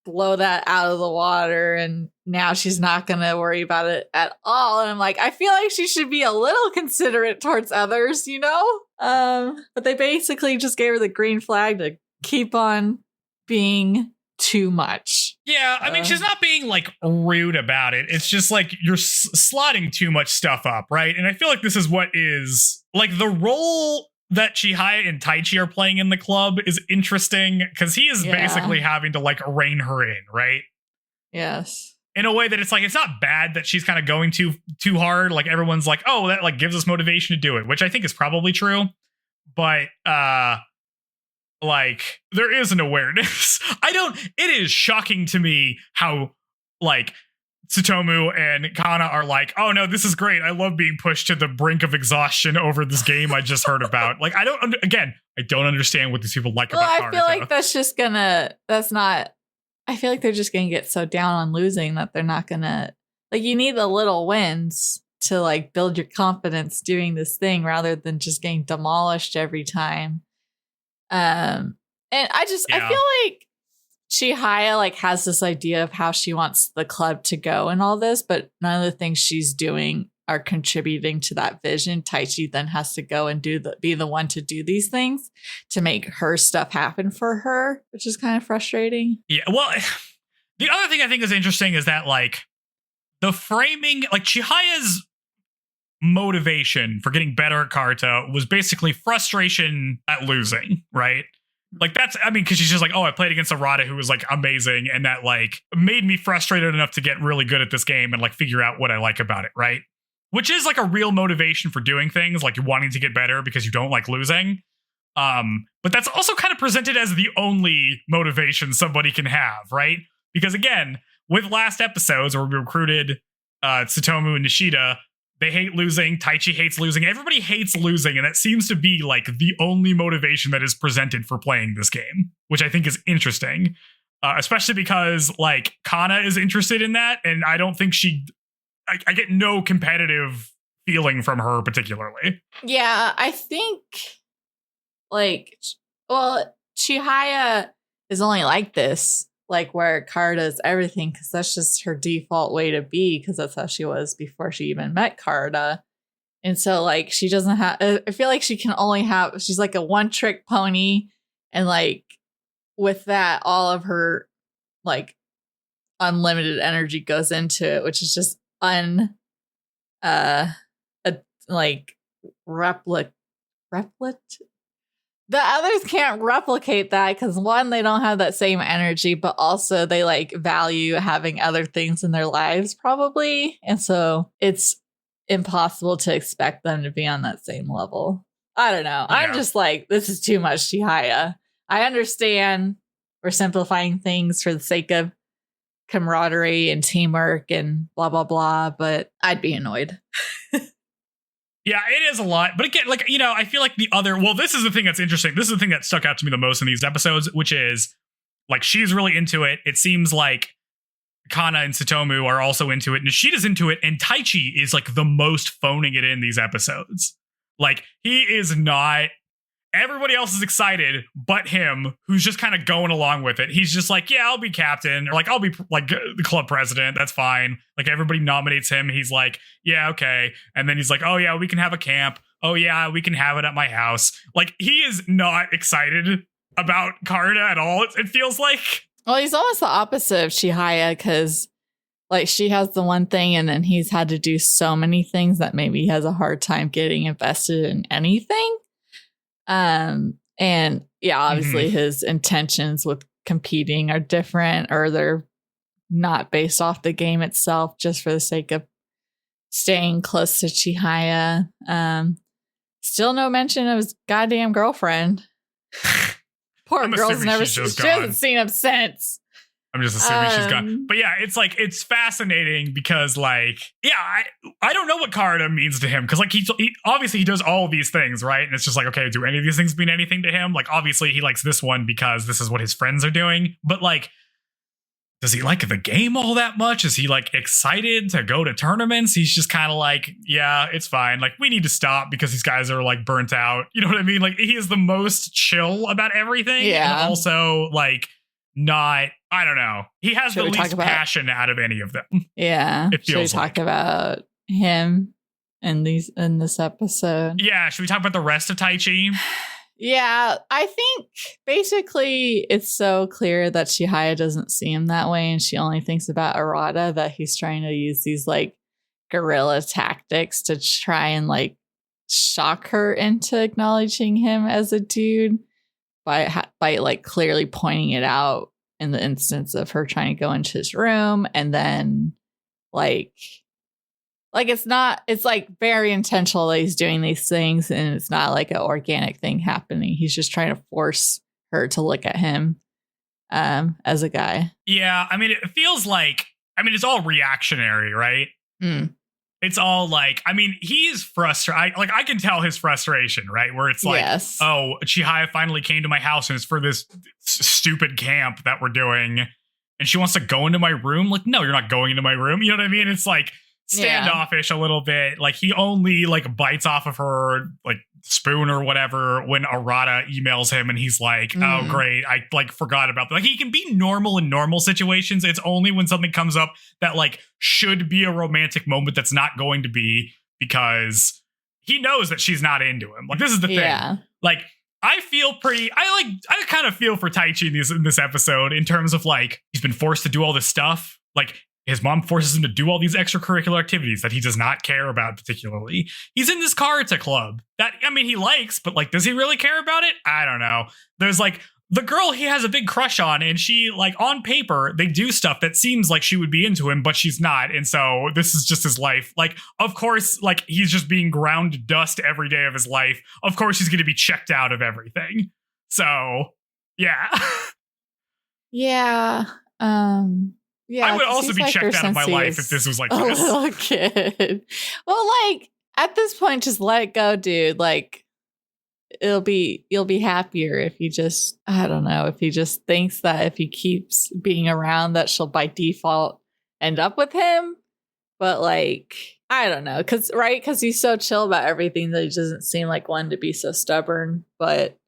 blow that out of the water, and now she's not going to worry about it at all. And I'm like, I feel like she should be a little considerate towards others, you know? But they basically just gave her the green flag to keep on being too much. Yeah, I mean, she's not being like rude about it. It's just like you're slotting too much stuff up, right? And I feel like this is what is like the role that Chihaya and Taichi are playing in the club is interesting because he is basically having to like rein her in, right? Yes. In a way that it's like, it's not bad that she's kind of going too hard. Like everyone's like, oh, that like gives us motivation to do it, which I think is probably true. But like there is an awareness. It is shocking to me how like Tsutomu and Kana are like, oh no, this is great. I love being pushed to the brink of exhaustion over this game I just heard about. Like, I don't understand what these people like about Karuta. I feel like I feel like they're just gonna get so down on losing that they're not gonna, like, you need the little wins to like build your confidence doing this thing rather than just getting demolished every time. And I feel like Chihaya like has this idea of how she wants the club to go and all this, but none of the things she's doing are contributing to that vision. Taichi then has to go and be the one to do these things to make her stuff happen for her, which is kind of frustrating. Yeah, well, the other thing I think is interesting is that like the framing, like Chihaya's motivation for getting better at Karuta was basically frustration at losing, right? Like that's, I mean, because she's just like, oh, I played against Arata who was like amazing, and that like made me frustrated enough to get really good at this game and like figure out what I like about it, right? Which is like a real motivation for doing things, like you're wanting to get better because you don't like losing. But that's also kind of presented as the only motivation somebody can have, right? Because again, with last episodes where we recruited Tsutomu and Nishida, they hate losing. Taichi hates losing. Everybody hates losing. And that seems to be like the only motivation that is presented for playing this game, which I think is interesting, especially because like Kana is interested in that. And I don't think I get no competitive feeling from her particularly. Yeah, I think like, well, Chihaya is only like this, like where Karuta is everything, because that's just her default way to be, because that's how she was before she even met Karuta. And so like she doesn't have, I feel like she can only have, she's like a one trick pony, and like with that all of her like unlimited energy goes into it, which is just the others can't replicate that, because one, they don't have that same energy, but also they like value having other things in their lives probably, and so it's impossible to expect them to be on that same level. I don't know. Yeah. I'm just like, this is too much Chihaya. I understand we're simplifying things for the sake of camaraderie and teamwork and blah blah blah, but I'd be annoyed. Yeah, it is a lot. But again, like, you know, I feel like this is the thing that's interesting. This is the thing that stuck out to me the most in these episodes, which is like she's really into it. It seems like Kana and Tsutomu are also into it. Nishida's into it. And Taichi is like the most phoning it in these episodes. Like, he is not. Everybody else is excited, but him, who's just kind of going along with it. He's just like, yeah, I'll be captain, or like, I'll be like the club president. That's fine. Like, everybody nominates him. He's like, yeah, okay. And then he's like, oh yeah, we can have a camp. Oh yeah, we can have it at my house. Like, he is not excited about Karuta at all. It feels like. Well, he's almost the opposite of Chihaya, because like she has the one thing and then he's had to do so many things that maybe he has a hard time getting invested in anything. And yeah, obviously his intentions with competing are different, or they're not based off the game itself, just for the sake of staying close to Chihaya. Still no mention of his goddamn girlfriend. Poor girl's never she hasn't seen him since. I'm just assuming she's gone. But yeah, it's like, it's fascinating because like, yeah, I don't know what Karuta means to him. Cause like he obviously he does all of these things, right? And it's just like, okay, do any of these things mean anything to him? Like, obviously he likes this one because this is what his friends are doing. But like, does he like the game all that much? Is he like excited to go to tournaments? He's just kind of like, yeah, it's fine. Like, we need to stop because these guys are like burnt out. You know what I mean? Like, he is the most chill about everything. Yeah. And also like, not, I don't know. He has the least passion out of any of them. Yeah. It feels should we talk about him in this episode? Yeah. Should we talk about the rest of Taichi? Yeah. I think basically it's so clear that Chihaya doesn't see him that way, and she only thinks about Arata, that he's trying to use these like guerrilla tactics to try and like shock her into acknowledging him as a dude. By like clearly pointing it out in the instance of her trying to go into his room, and then like it's like very intentional that he's doing these things, and it's not like an organic thing happening. He's just trying to force her to look at him as a guy. Yeah, I mean, it feels like, I mean, it's all reactionary, right? It's all like, I mean, he is frustrated. Like, I can tell his frustration, right? Where it's like, yes. Oh, Chihaya finally came to my house and it's for this stupid camp that we're doing. And she wants to go into my room. Like, no, you're not going into my room. You know what I mean? It's like standoffish a little bit. Like, he only like bites off of her like spoon or whatever when Arata emails him and he's like, oh, great. I like forgot about that. Like, he can be normal in normal situations. It's only when something comes up that like should be a romantic moment that's not going to be, because he knows that she's not into him. Like, this is the thing. Like, I kind of feel for Taichi in this episode in terms of like, he's been forced to do all this stuff. Like, his mom forces him to do all these extracurricular activities that he does not care about particularly. He's in this karuta club that, I mean, he likes, but like, does he really care about it? I don't know. There's like the girl he has a big crush on, and she like on paper, they do stuff that seems like she would be into him, but she's not. And so this is just his life. Like, of course, like he's just being ground dust every day of his life. Of course, he's going to be checked out of everything. So, yeah. Yeah. Yeah, I would also be checked out of my life if this was like this. A little kid. Well, like at this point, just let it go, dude. Like you'll be happier if you just, I don't know, if he just thinks that if he keeps being around that she'll by default end up with him. But like, I don't know, because he's so chill about everything that he doesn't seem like one to be so stubborn, but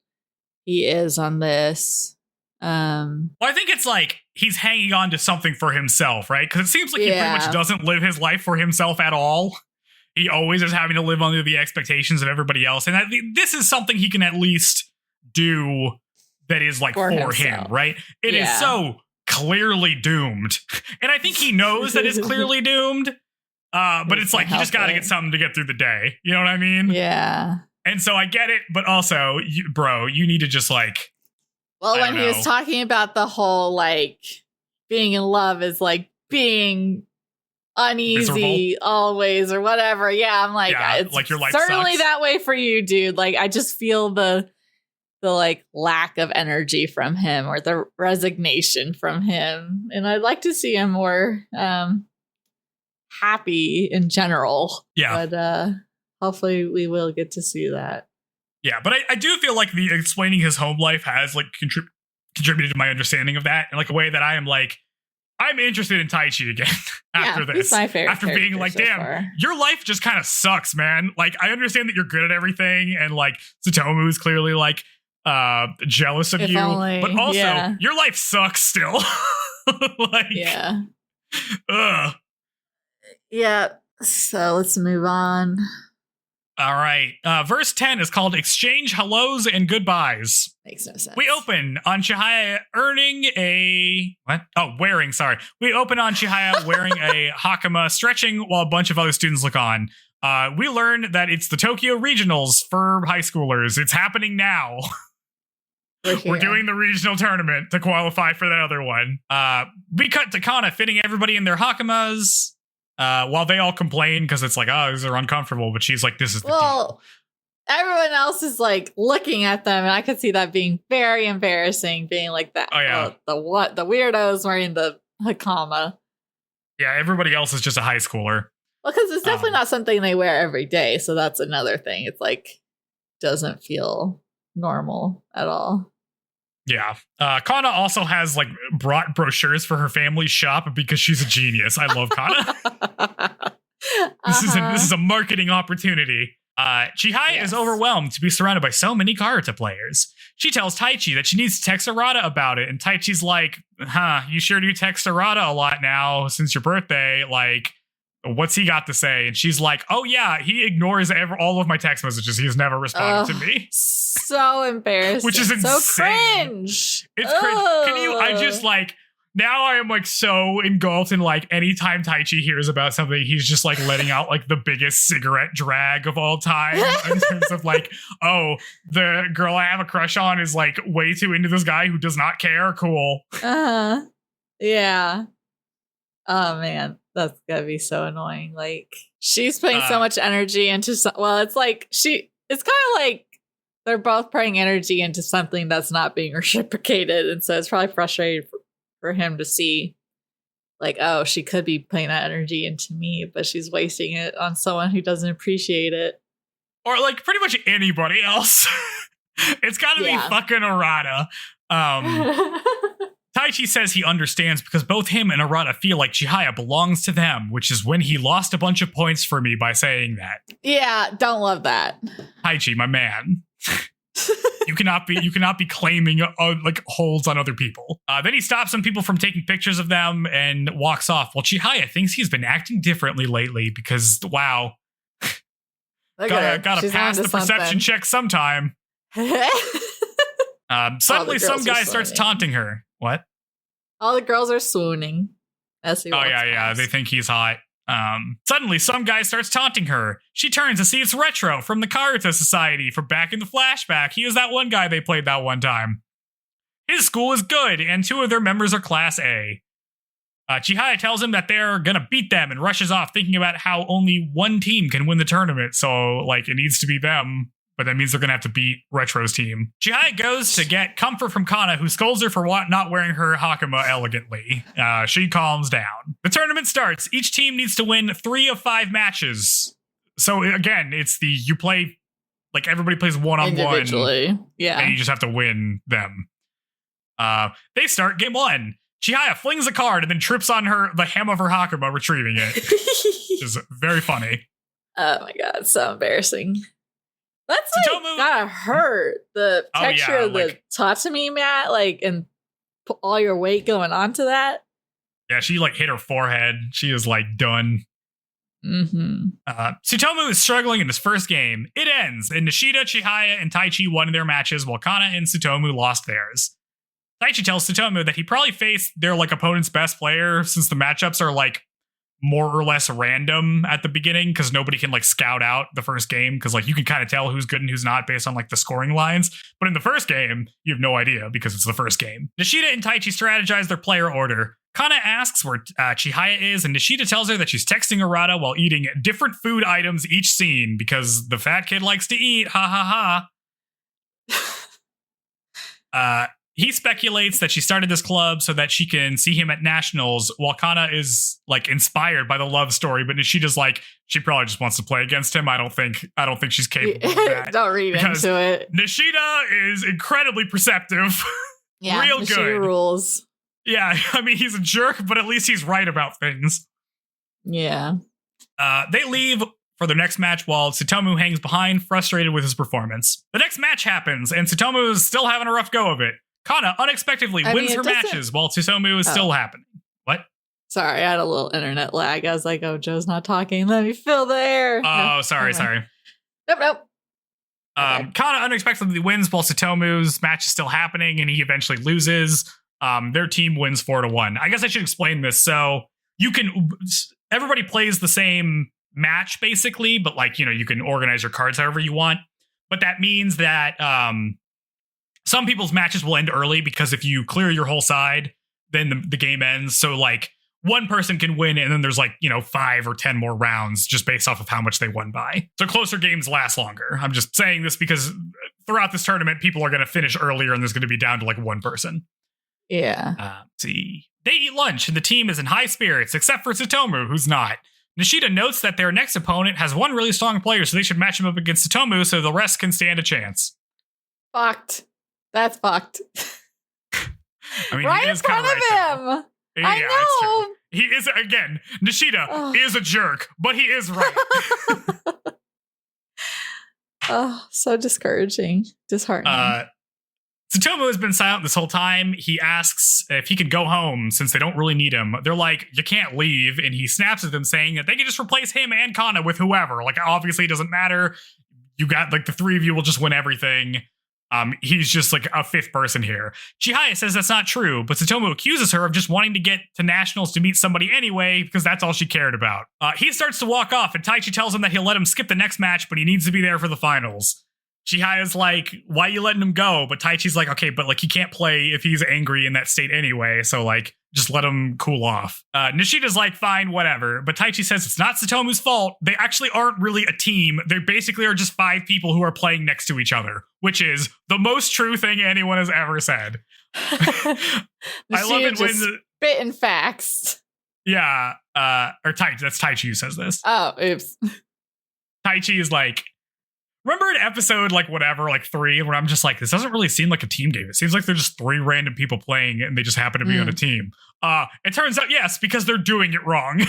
he is on this. Well, I think it's like he's hanging on to something for himself, right? Because it seems like he pretty much doesn't live his life for himself at all. He always is having to live under the expectations of everybody else. And this is something he can at least do that is like for him, right? It is so clearly doomed. And I think he knows that it's clearly doomed. But it's like, you just got to get something to get through the day. You know what I mean? Yeah. And so I get it. But also, you need to just like, well, when he was talking about the whole, like, being in love is, like, being uneasy always or whatever. Yeah, I'm like, it's like your life certainly sucks. That way for you, dude. Like, I just feel the like, lack of energy from him, or the resignation from him. And I'd like to see him more happy in general. Yeah. But hopefully we will get to see that. Yeah, but I do feel like the explaining his home life has like contributed to my understanding of that in like a way that I am like, I'm interested in Taichi again after this. He's my favorite after being like, so damn, far. Your life just kind of sucks, man. Like, I understand that you're good at everything, and like Tsutomu is clearly like jealous of If you, only, but also yeah. your life sucks still. Like, Yeah. Ugh. Yeah. So let's move on. All right. Verse 10 is called Exchange Hellos and Goodbyes. Makes no sense. We open on Chihaya wearing, sorry. We open on Chihaya wearing a hakama, stretching while a bunch of other students look on. We learn that it's the Tokyo Regionals for high schoolers. It's happening now. We're doing the regional tournament to qualify for that other one. We cut to Kana fitting everybody in their hakamas. While they all complain because it's like, oh, these are uncomfortable, but she's like, this is the deal. Everyone else is like looking at them, and I could see that being very embarrassing, being like that. Oh yeah, the weirdos wearing the hakama. Yeah, everybody else is just a high schooler. Well, because it's definitely not something they wear every day, so that's another thing. It's like doesn't feel normal at all. Yeah. Kana also has like brought brochures for her family's shop because she's a genius. I love Kana. This is a marketing opportunity. Chihaya is overwhelmed to be surrounded by so many karuta players. She tells Taichi that she needs to text Arata about it, and Taichi's like, you sure do text Arata a lot now since your birthday. Like, what's he got to say? And she's like, oh yeah, he ignores all of my text messages. He's never responded to me. So embarrassing. Which is insane. So cringe. It's cringe. I just like, now I am like so engulfed in like anytime Taichi hears about something, he's just like letting out like the biggest cigarette drag of all time in terms of like, oh, the girl I have a crush on is like way too into this guy who does not care. Cool. Yeah. Oh man, that's gotta be so annoying. Like she's putting so much energy into it's like it's kind of like they're both putting energy into something that's not being reciprocated, and so it's probably frustrating for him to see like, oh, she could be putting that energy into me, but she's wasting it on someone who doesn't appreciate it. Or like pretty much anybody else. It's gotta be fucking Arata. Taichi says he understands because both him and Arata feel like Chihaya belongs to them, which is when he lost a bunch of points for me by saying that. Yeah, don't love that. Taichi, my man. You cannot be claiming like holds on other people. Then he stops some people from taking pictures of them and walks off. While Chihaya thinks he's been acting differently lately because wow, gotta pass the perception check sometime. Suddenly, some guy starts taunting her. What? All the girls are swooning. Oh yeah. They think he's hot. Suddenly, some guy starts taunting her. She turns to see it's Retro from the Karuta Society from back in the flashback. He is that one guy they played that one time. His school is good, and 2 of their members are Class A. Chihaya tells him that they're gonna beat them and rushes off, thinking about how only one team can win the tournament, so like it needs to be them. But that means they're gonna have to beat Retro's team. Chihaya goes to get comfort from Kana, who scolds her for not wearing her hakama elegantly. She calms down. The tournament starts. Each team needs to win 3 of 5 matches. So again, it's you play, like everybody plays one-on-one. Individually. Yeah. And you just have to win them. They start game 1. Chihaya flings a card and then trips on the hem of her hakama, retrieving it. Which is very funny. Oh my god, so embarrassing. That's Tsutomu, like gotta hurt. The texture of the tatami mat, like, and put all your weight going onto that. Yeah, she like hit her forehead. She is like done. Tsutomu is struggling in his first game. It ends, and Nishida, Chihaya, and Taichi won their matches, while Kana and Tsutomu lost theirs. Taichi tells Tsutomu that he probably faced their like opponent's best player, since the matchups are like more or less random at the beginning, because nobody can like scout out the first game, because like you can kind of tell who's good and who's not based on like the scoring lines. But in the first game, you have no idea because it's the first game. Nishida and Taichi strategize their player order. Kana asks where Chihaya is, and Nishida tells her that she's texting Arata while eating different food items each scene because the fat kid likes to eat. Ha ha ha. He speculates that she started this club so that she can see him at nationals, while Kana is like inspired by the love story, but Nishida's like, she probably just wants to play against him. I don't think she's capable of that. Don't read into it. Nishida is incredibly perceptive. Yeah, real Nishida good rules. Yeah, I mean, he's a jerk, but at least he's right about things. Yeah. They leave for their next match while Tsutomu hangs behind, frustrated with his performance. The next match happens, and Tsutomu is still having a rough go of it. Kana unexpectedly wins her matches while Tsutomu is still happening. What? Sorry, I had a little internet lag. I was like, oh, Joe's not talking. Let me fill the air. Oh, sorry. Nope. Kana unexpectedly wins while Tsutomu's match is still happening, and he eventually loses. Their team wins 4-1. I guess I should explain this. So everybody plays the same match basically, but like, you can organize your cards however you want. But that means that some people's matches will end early because if you clear your whole side, then the game ends. So like one person can win and then there's like, 5 or 10 more rounds just based off of how much they won by. So closer games last longer. I'm just saying this because throughout this tournament, people are going to finish earlier and there's going to be down to like one person. Yeah. Let's see. They eat lunch and the team is in high spirits, except for Tsutomu, who's not. Nishida notes that their next opponent has one really strong player, so they should match him up against Tsutomu so the rest can stand a chance. Fucked. That's fucked. I mean, right in front of him. Yeah, I know. He is, again, Nishida is a jerk, but he is right. Oh, so discouraging. Disheartening. Tsutomu has been silent this whole time. He asks if he can go home since they don't really need him. They're like, you can't leave. And he snaps at them saying that they can just replace him and Kana with whoever. Like, obviously it doesn't matter. You got like the three of you will just win everything. He's just like a fifth person here. Chihaya says that's not true, but Tsutomu accuses her of just wanting to get to nationals to meet somebody anyway because that's all she cared about. He starts to walk off and Taichi tells him that he'll let him skip the next match, but he needs to be there for the finals. Chihaya's like, why are you letting him go? But Taichi's like, okay, but like he can't play if he's angry in that state anyway, so like just let him cool off. Nishida's like, fine, whatever. But Taichi says it's not Tsutomu's fault. They actually aren't really a team. They basically are just 5 people who are playing next to each other, which is the most true thing anyone has ever said. I love it when spitting facts. Yeah, or Taichi, that's Taichi who says this. Oh, oops. Taichi is like, remember an episode like whatever, like 3, where I'm just like, this doesn't really seem like a team game. It seems like they're just 3 random people playing and they just happen to be on a team. It turns out, yes, because they're doing it wrong.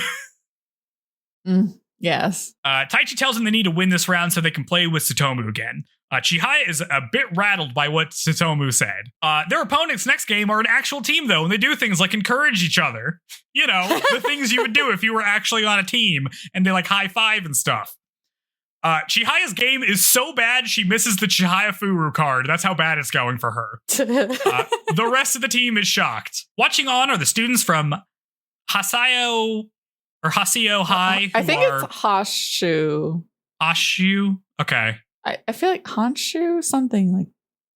Yes. Taichi tells them they need to win this round so they can play with Tsutomu again. Chihaya is a bit rattled by what Tsutomu said. Their opponents next game are an actual team, though, and they do things like encourage each other. You know, the things you would do if you were actually on a team, and they like high five and stuff. Chihaya's game is so bad she misses the Chihayafuru card. That's how bad it's going for her. The rest of the team is shocked. Watching on are the students from Hasio High. I think it's Hoshu. Hoshu? Okay. I feel like Honshu, something like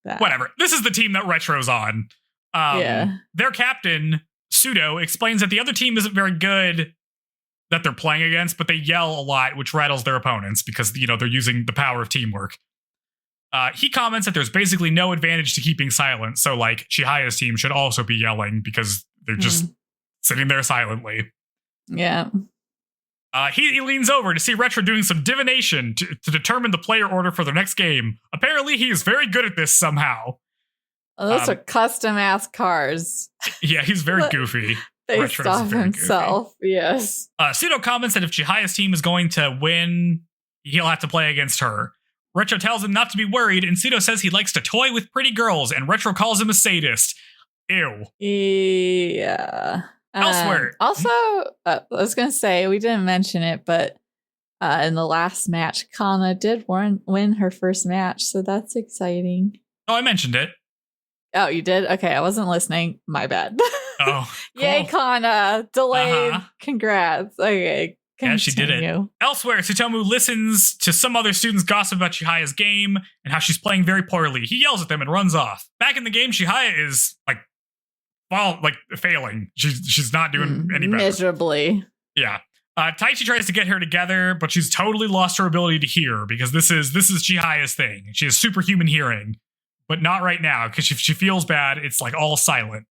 that. Whatever. This is the team that Retro's on. Yeah. Their captain, Pseudo, explains that the other team isn't very good that they're playing against, but they yell a lot, which rattles their opponents because, you know, they're using the power of teamwork. He comments that there's basically no advantage to keeping silent, so, like, Chihaya's team should also be yelling because they're just sitting there silently. Yeah. He leans over to see Retro doing some divination to determine the player order for their next game. Apparently, he is very good at this somehow. Oh, those are custom-ass cars. Yeah, he's very goofy. Based off himself, yes. Pseudo comments that if Chihaya's team is going to win, he'll have to play against her. Retro tells him not to be worried, and Pseudo says he likes to toy with pretty girls, and Retro calls him a sadist. Ew. Yeah. Elsewhere. Also, I was going to say, we didn't mention it, but in the last match, Kana did win her first match, so that's exciting. Oh, I mentioned it. Oh, you did? Okay, I wasn't listening. My bad. Oh, cool. Yay, Kana. Delayed. Congrats. Okay. Continue. Yeah, she did it. Elsewhere, Tsutomu listens to some other students gossip about Chihaya's game and how she's playing very poorly. He yells at them and runs off. Back in the game, Chihaya is failing. She's not doing any better. Miserably. Yeah. Taichi tries to get her together, but she's totally lost her ability to hear because this is Chihaya's thing. She has superhuman hearing, but not right now because if she feels bad, it's like all silent.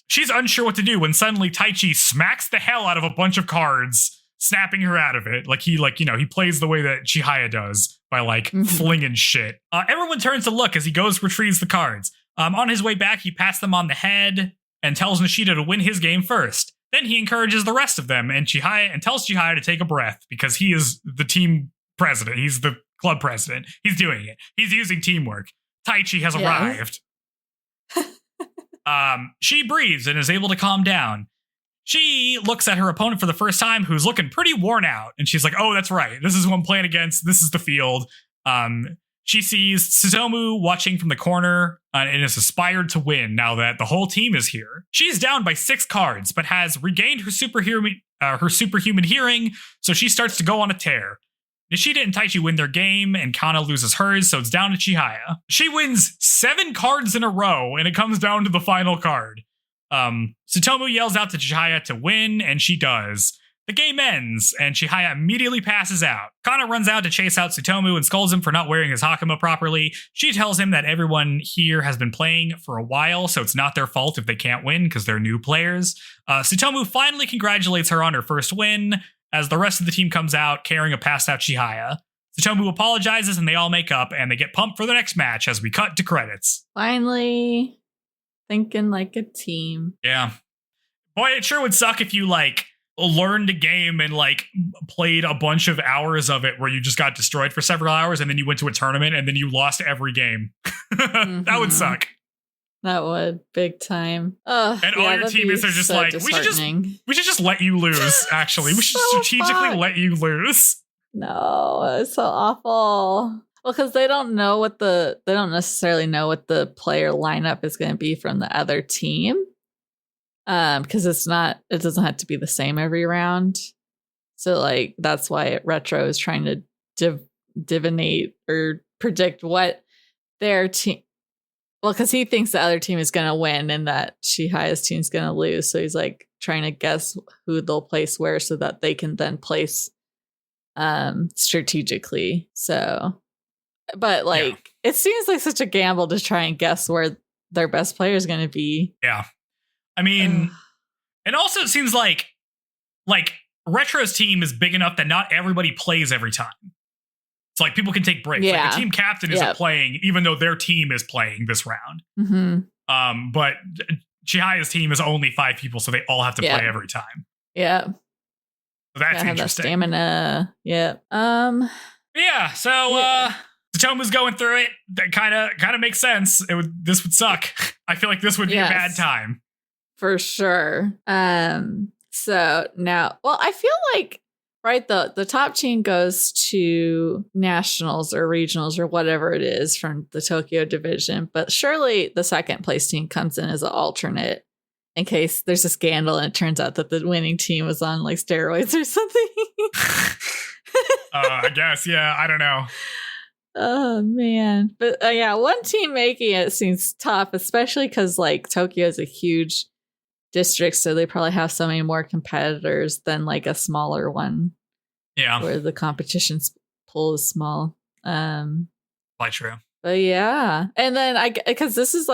She's unsure what to do when suddenly Taichi smacks the hell out of a bunch of cards, snapping her out of it. Like he plays the way that Chihaya does by flinging shit. Everyone turns to look as he goes retrieves the cards. On his way back, he pats them on the head and tells Nishida to win his game first. Then he encourages the rest of them and tells Chihaya to take a breath because he is the team president. He's the club president. He's doing it. He's using teamwork. Taichi has arrived. She breathes and is able to calm down. She looks at her opponent for the first time, who's looking pretty worn out. And she's like, oh, that's right. This is who I'm playing against. This is the field. She sees Tsutomu watching from the corner and is inspired to win now that the whole team is here. She's down by 6 cards, but has regained her superhuman hearing, so she starts to go on a tear. Nishida and Taichi win their game, and Kana loses hers, so it's down to Chihaya. She wins 7 cards in a row, and it comes down to the final card. Tsutomu yells out to Chihaya to win, and she does. The game ends, and Chihaya immediately passes out. Kana runs out to chase out Tsutomu and scolds him for not wearing his hakama properly. She tells him that everyone here has been playing for a while, so it's not their fault if they can't win because they're new players. Tsutomu finally congratulates her on her first win, as the rest of the team comes out carrying a passed out Chihaya. Tsutomu apologizes and they all make up, and they get pumped for the next match as we cut to credits. Finally thinking like a team. Yeah. Boy, it sure would suck if you, learned a game and played a bunch of hours of it where you just got destroyed for several hours and then you went to a tournament and then you lost every game. That would suck. That would, big time. And all your teammates are just we should just let you lose, actually. We should strategically let you lose. No, it's so awful. Well, because they don't necessarily know what the player lineup is going to be from the other team. Because it doesn't have to be the same every round. So that's why Retro is trying to divinate or predict what their team. Well, because he thinks the other team is going to win and that Chihaya's team is going to lose. So he's trying to guess who they'll place where so that they can then place strategically. So, but it seems like such a gamble to try and guess where their best player is going to be. Yeah. I mean, and also it seems like Retro's team is big enough that not everybody plays every time. It's people can take breaks. Yeah. The team captain isn't playing, even though their team is playing this round. Mm-hmm. But Chihaya's team is only 5 people, so they all have to play every time. Yeah. So that's interesting. That stamina. Yeah. Yeah. So Tsutomu's going through it. That kind of makes sense. This would suck. I feel like this would be a bad time. For sure. So now, I feel like, right, the top team goes to nationals or regionals or whatever it is from the Tokyo division, but surely the second place team comes in as an alternate in case there's a scandal and it turns out that the winning team was on steroids or something. I guess, yeah, I don't know. Oh man. But one team making it seems tough, especially because Tokyo is a huge district, so they probably have so many more competitors than a smaller one. Yeah. Where the competition pool is small. Quite true. But yeah. And then because this is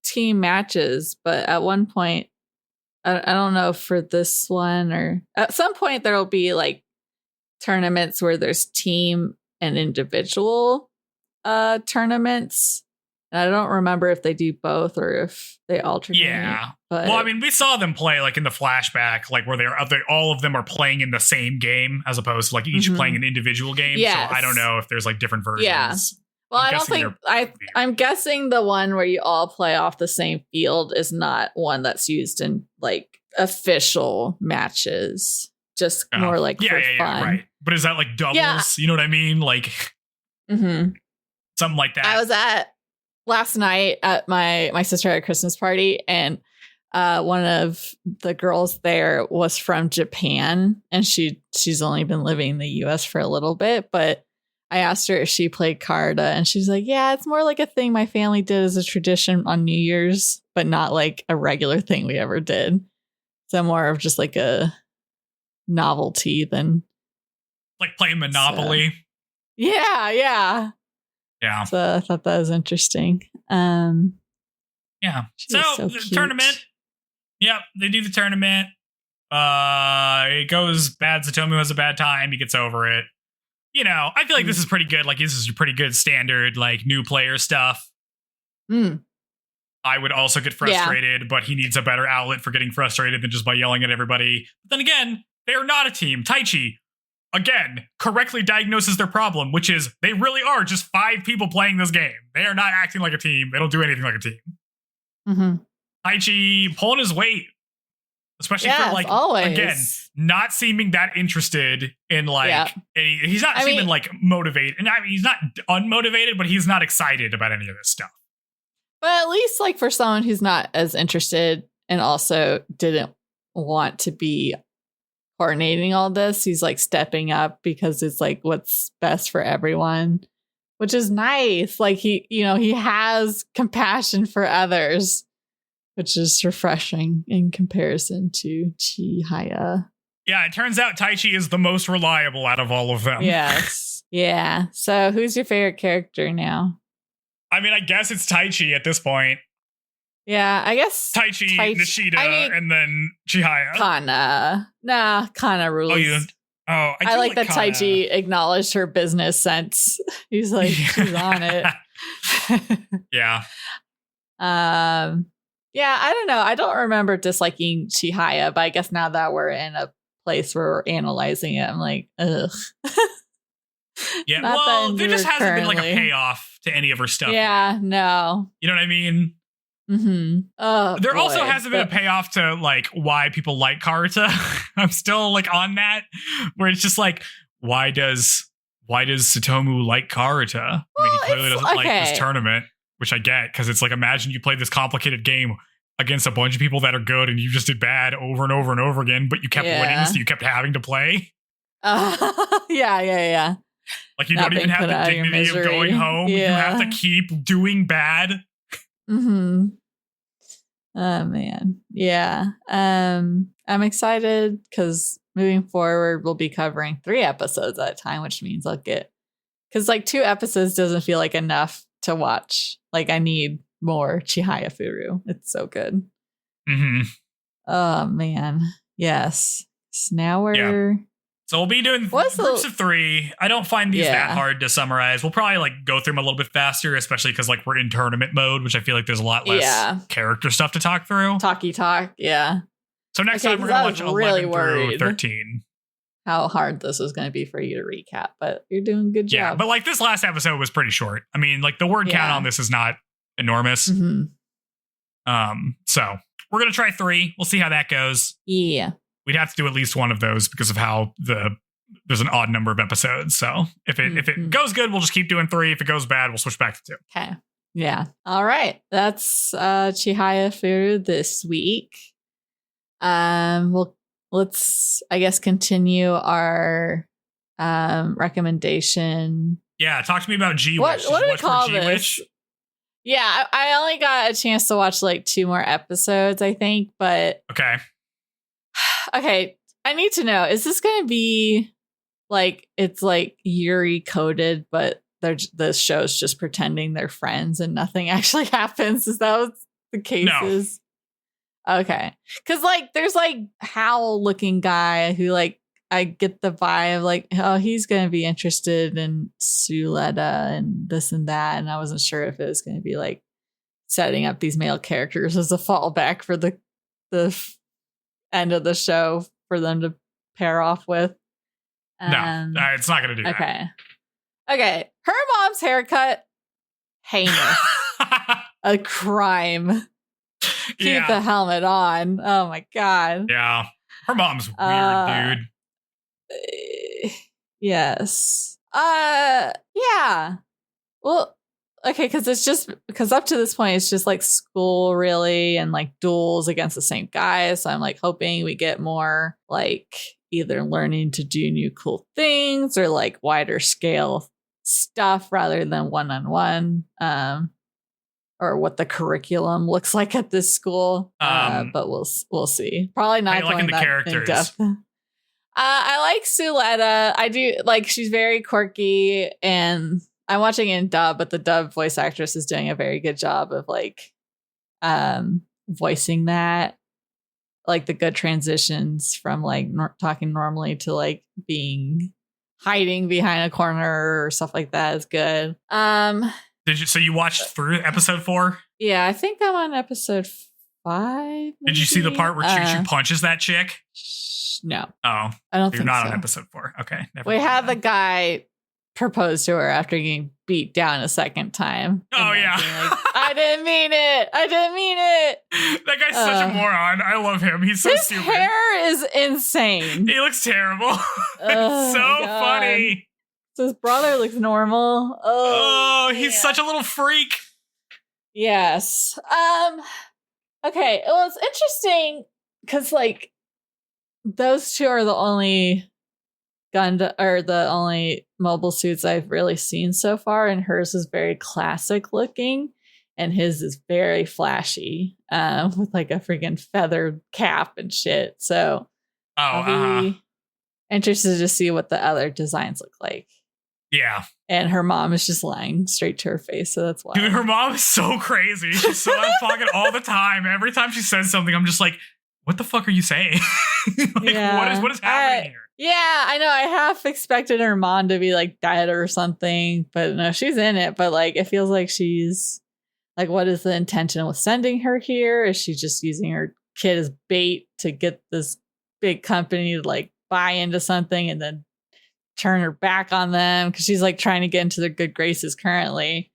team matches, but at one point, I don't know for this one or at some point there'll be tournaments where there's team and individual tournaments. And I don't remember if they do both or if they alternate. Yeah. But well, I mean, we saw them play in the flashback, where all of them are playing in the same game as opposed to each playing an individual game. Yes. So I don't know if there's different versions. Yeah. Well, I don't think I'm guessing the one where you all play off the same field is not one that's used in official matches. Just more for fun. Right. But is that doubles? Yeah. You know what I mean? Something like that. I was at last night at my sister had a Christmas party, and one of the girls there was from Japan, and she's only been living in the US for a little bit, but I asked her if she played karuta, and she's like, yeah, it's more a thing my family did as a tradition on New Year's, but not a regular thing we ever did. So more of just a novelty than playing Monopoly. So. Yeah. So I thought that was interesting. Yeah. So the tournament. Yep, they do the tournament. It goes bad. Tsutomu has a bad time. He gets over it. I feel like this is pretty good. This is pretty good standard, new player stuff. I would also get frustrated, but he needs a better outlet for getting frustrated than just by yelling at everybody. But then again, they're not a team. Taichi, again, correctly diagnoses their problem, which is they really are just 5 people playing this game. They are not acting like a team. They don't do anything like a team. Mm-hmm. Taichi pulling his weight, especially for like, always. Again, not seeming that interested in like, he's not seeming like motivated. And I mean, he's not unmotivated, but he's not excited about any of this stuff. But at least like for someone who's not as interested and also didn't want to be coordinating all this, he's like stepping up because it's like what's best for everyone, which is nice. Like he has compassion for others, which is refreshing in comparison to Chihaya. Yeah, it turns out Taichi is the most reliable out of all of them. Yes. Yeah. So who's your favorite character now? I mean, I guess it's Taichi at this point. Yeah, I guess Taichi, Nishida, and then Chihaya. Kana rules. I like that Kana. Taichi acknowledged her business sense. He's like, she's on it. Yeah. Yeah, I don't know. I don't remember disliking Chihaya, but I guess now that we're in a place where we're analyzing it, I'm like, ugh. Yeah, well, there just hasn't been like a payoff to any of her stuff. Yeah, no. You know what I mean? Mm-hmm. Oh, there also hasn't been a payoff to like why people like Karuta. I'm still like on that, where it's just like, why does Tsutomu like Karuta? I mean, he clearly doesn't like this tournament, which I get, because it's like, imagine you play this complicated game against a bunch of people that are good and you just did bad over and over and over again, but you kept winning, so you kept having to play. Yeah. Like you don't even have the dignity of going home. You have to keep doing bad. Mm-hmm. Oh man. Yeah. I'm excited because moving forward we'll be covering 3 episodes at a time, which means I'll get, because like 2 episodes doesn't feel like enough to watch. Like I need more Chihayafuru. It's so good. Mm-hmm. Oh man. Yes. So now we're So we'll be doing groups of 3. I don't find these that hard to summarize. We'll probably like go through them a little bit faster, especially because like we're in tournament mode, which I feel like there's a lot less character stuff to talk through. Talk, yeah. So next time we're going to watch 11 through 13. How hard this was going to be for you to recap, but you're doing a good job. Yeah, but like this last episode was pretty short. I mean, like the word count on this is not enormous. Mm-hmm. So we're going to try 3. We'll see how that goes. Yeah. We'd have to do at least one of those because of how there's an odd number of episodes. So if it goes good, we'll just keep doing 3. If it goes bad, we'll switch back to 2. Okay. Yeah. All right. That's Chihayafuru this week. Let's I guess continue our recommendation. Yeah, talk to me about G-Wish. What do we call this? Yeah, I only got a chance to watch like 2 more episodes, I think, but okay, I need to know, is this going to be like, it's like Yuri coded, but the show's just pretending they're friends and nothing actually happens? Is that what the case is? Okay. Because like, there's like Howl looking guy who like, I get the vibe like, oh, he's going to be interested in Suleta and this and that. And I wasn't sure if it was going to be like setting up these male characters as a fallback for the end of the show for them to pair off with. No, it's not going to do that. Okay. Her mom's haircut, heinous. A crime. Keep the helmet on. Oh my God. Yeah. Her mom's weird, dude. Yes. Yeah. Well, okay, because up to this point it's just like school really and like duels against the same guys. So I'm like hoping we get more like either learning to do new cool things or like wider scale stuff rather than one-on-one. Or what the curriculum looks like at this school. But we'll see. Probably not going the that characters. in depth. I like Suleta. I do like, she's very quirky and I'm watching in dub, but the dub voice actress is doing a very good job of like voicing that, like the good transitions from like talking normally to like hiding behind a corner or stuff like that is good. So you watched through episode 4? Yeah, I think I'm on episode 5. Maybe? Did you see the part where Choo punches that chick? No. Oh, I don't think you're not so. on episode 4. Okay. We had the guy propose to her after getting beat down a second time. Oh, yeah. Like, I didn't mean it. I didn't mean it. That guy's such a moron. I love him. He's so stupid. His hair is insane. He looks terrible. It's so funny. So his brother looks normal. Oh, he's such a little freak. Yes. Okay. Well, it's interesting because like those two are the only the only mobile suits I've really seen so far, and hers is very classic looking, and his is very flashy, with like a freaking feathered cap and shit. So I'll be interested to see what the other designs look like. Yeah. And her mom is just lying straight to her face, so that's why. Dude, her mom is so crazy. She's so out of pocket all the time. Every time she says something, I'm just like, what the fuck are you saying? What is happening here? Yeah, I know. I half expected her mom to be like dead or something, but no, she's in it. But like, it feels like she's like, what is the intention with sending her here? Is she just using her kid as bait to get this big company to like buy into something and then turn her back on them? Because she's like trying to get into their good graces currently.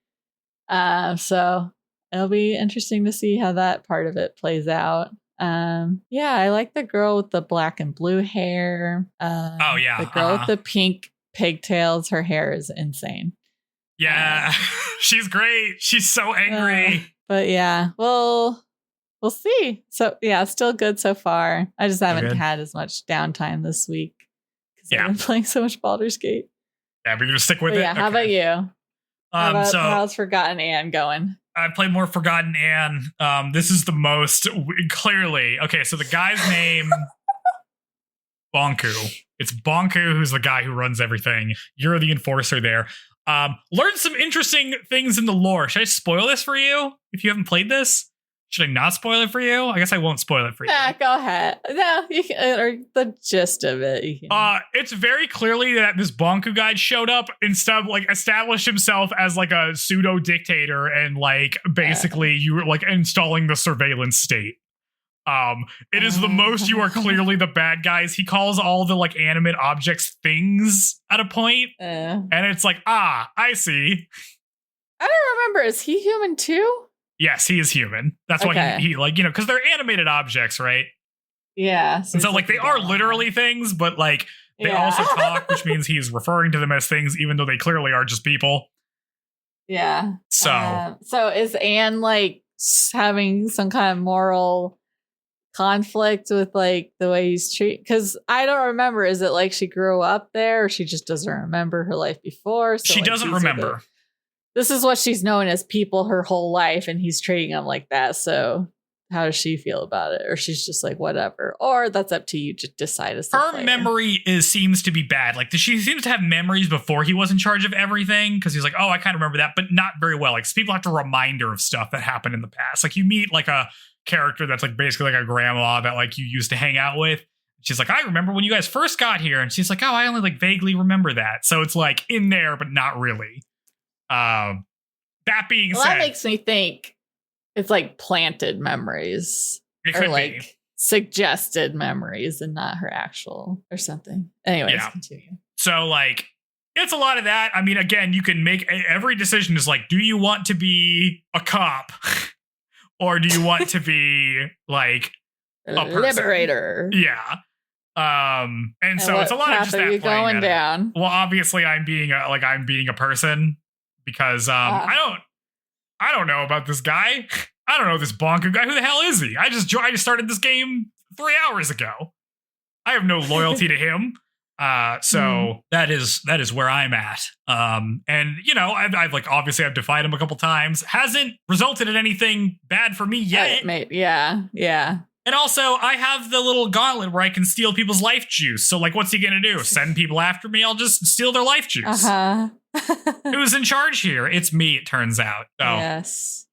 So it'll be interesting to see how that part of it plays out. Yeah, I like the girl with the black and blue hair. The girl with the pink pigtails. Her hair is insane. Yeah, she's great. She's so angry. But yeah, we'll see. So yeah, still good so far. I just haven't had as much downtime this week because I've been playing so much Baldur's Gate. Yeah, but you're gonna stick with it. Yeah. How about you? How's Forgotten Anne going? I played more Forgotten Anne. This is the most clearly. Okay, so the guy's name, Bonku. It's Bonku, who's the guy who runs everything. You're the enforcer there. Learned some interesting things in the lore. Should I spoil this for you if you haven't played this? Should I not spoil it for you? I guess I won't spoil it for you. Yeah, go ahead. No, you can, or the gist of it. You can. It's very clearly that this Bonku guy showed up and stuff, like established himself as like a pseudo dictator and like basically you were like installing the surveillance state. It is the most you are clearly the bad guys. He calls all the like animate objects things at a point, and it's like, I see. I don't remember. Is he human too? Yes, he is human. That's why he like, because they're animated objects, right? Yeah. And so like they are literally things, but like they also talk, which means he's referring to them as things, even though they clearly are just people. Yeah. So is Anne like having some kind of moral conflict with like the way he's treated? Because I don't remember. Is it like she grew up there, or she just doesn't remember her life before? So she like, doesn't remember. This is what she's known as people her whole life, and he's treating them like that. So how does she feel about it? Or she's just like, whatever. Or that's up to you to decide as the Her player. memory seems to be bad. Like she seems to have memories before he was in charge of everything, because he's like, oh, I kind of remember that, but not very well. Like people have to remind her of stuff that happened in the past. Like you meet like a character that's like basically like a grandma that like you used to hang out with. She's like, I remember when you guys first got here. And she's like, oh, I only like vaguely remember that. So it's like in there, but not really. That being said, that makes me think it's like planted memories, it could or like be suggested memories, and not her actual or something. Anyways, continue. So like, it's a lot of that. I mean, again, you can make every decision is like, do you want to be a cop, or do you want to be like a person? Liberator? Yeah. And so it's a lot of just that you going down. Well, obviously, I'm being a person. Because I don't know about this guy. I don't know this Bonku guy. Who the hell is he? I just started this game 3 hours ago. I have no loyalty to him. So that is where I'm at. And I've like obviously I've defied him a couple times. Hasn't resulted in anything bad for me yet. Yeah. And also, I have the little gauntlet where I can steal people's life juice. So, like, what's he gonna do? Send people after me? I'll just steal their life juice. Who's in charge here? It's me, it turns out. So. Yes.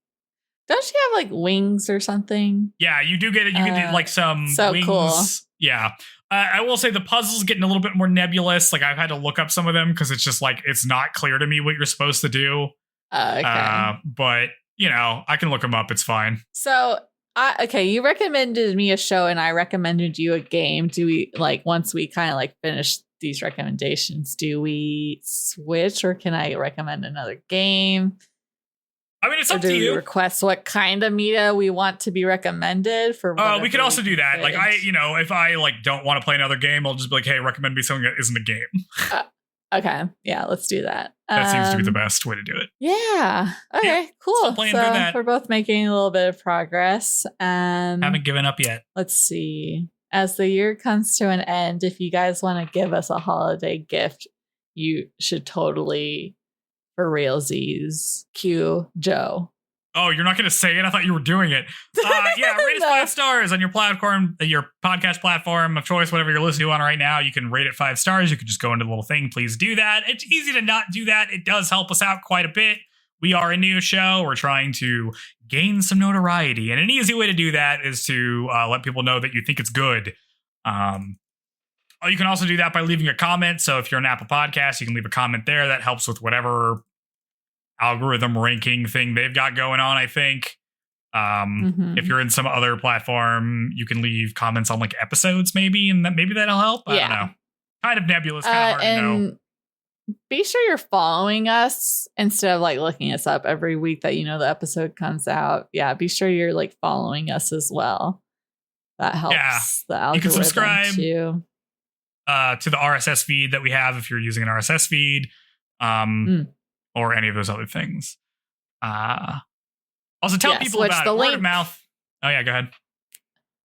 Don't you have, like, wings or something? Yeah, you do get it. You get, like, some wings. Cool. Yeah. I will say the puzzle's getting a little bit more nebulous. Like, I've had to look up some of them because it's just, like, it's not clear to me what you're supposed to do. Okay. But, I can look them up. It's fine. So, you recommended me a show and I recommended you a game. Do we, once we kind of finish these recommendations, do we switch or can I recommend another game? I mean, it's or up to you. Request what kind of media we want to be recommended for. We could also do that. If I don't want to play another game, I'll just be like, hey, recommend me something that isn't a game. Okay. Yeah, let's do that. That seems to be the best way to do it. Yeah. Okay, cool. Playing through that. We're both making a little bit of progress. Haven't given up yet. Let's see. As the year comes to an end, if you guys want to give us a holiday gift, you should totally, for realsies, cue Joe. Oh, you're not going to say it? I thought you were doing it. Yeah, rate us 5 stars on your platform, your podcast platform of choice, whatever you're listening to on right now. You can rate it 5 stars. You can just go into the little thing. Please do that. It's easy to not do that. It does help us out quite a bit. We are a new show. We're trying to gain some notoriety. And an easy way to do that is to let people know that you think it's good. You can also do that by leaving a comment. So if you're an Apple Podcast, you can leave a comment there. That helps with whatever algorithm ranking thing they've got going on, I think. If you're in some other platform, you can leave comments on episodes maybe, and maybe that'll help. I don't know. Kind of nebulous, kind of hard to know. Be sure you're following us instead of looking us up every week that the episode comes out. Yeah, be sure you're following us as well. That helps the algorithm. You can subscribe to the RSS feed that we have if you're using an RSS feed. Or any of those other things. Also, tell people about it. Word of mouth. Oh, yeah, go ahead.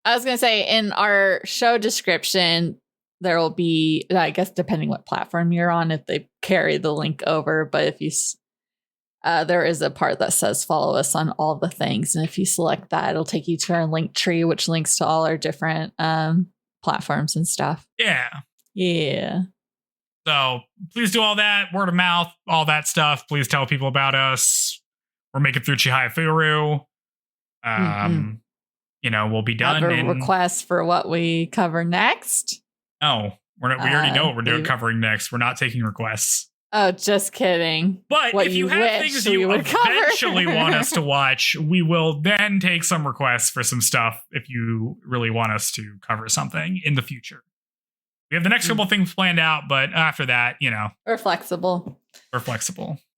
I was going to say, in our show description, there will be, I guess, depending what platform you're on, if they carry the link over. But if you, there is a part that says follow us on all the things. And if you select that, it'll take you to our link tree, which links to all our different platforms and stuff. Yeah. Yeah. So please do all that, word of mouth, all that stuff. Please tell people about us. We're making through Chihayafuru. We'll be done. Have a request for what we cover next? No, we already know what we're covering next. We're not taking requests. Oh, just kidding. But if you have things you eventually want us to watch, we will then take some requests for some stuff if you really want us to cover something in the future. We have the next couple things planned out, but after that, We're flexible.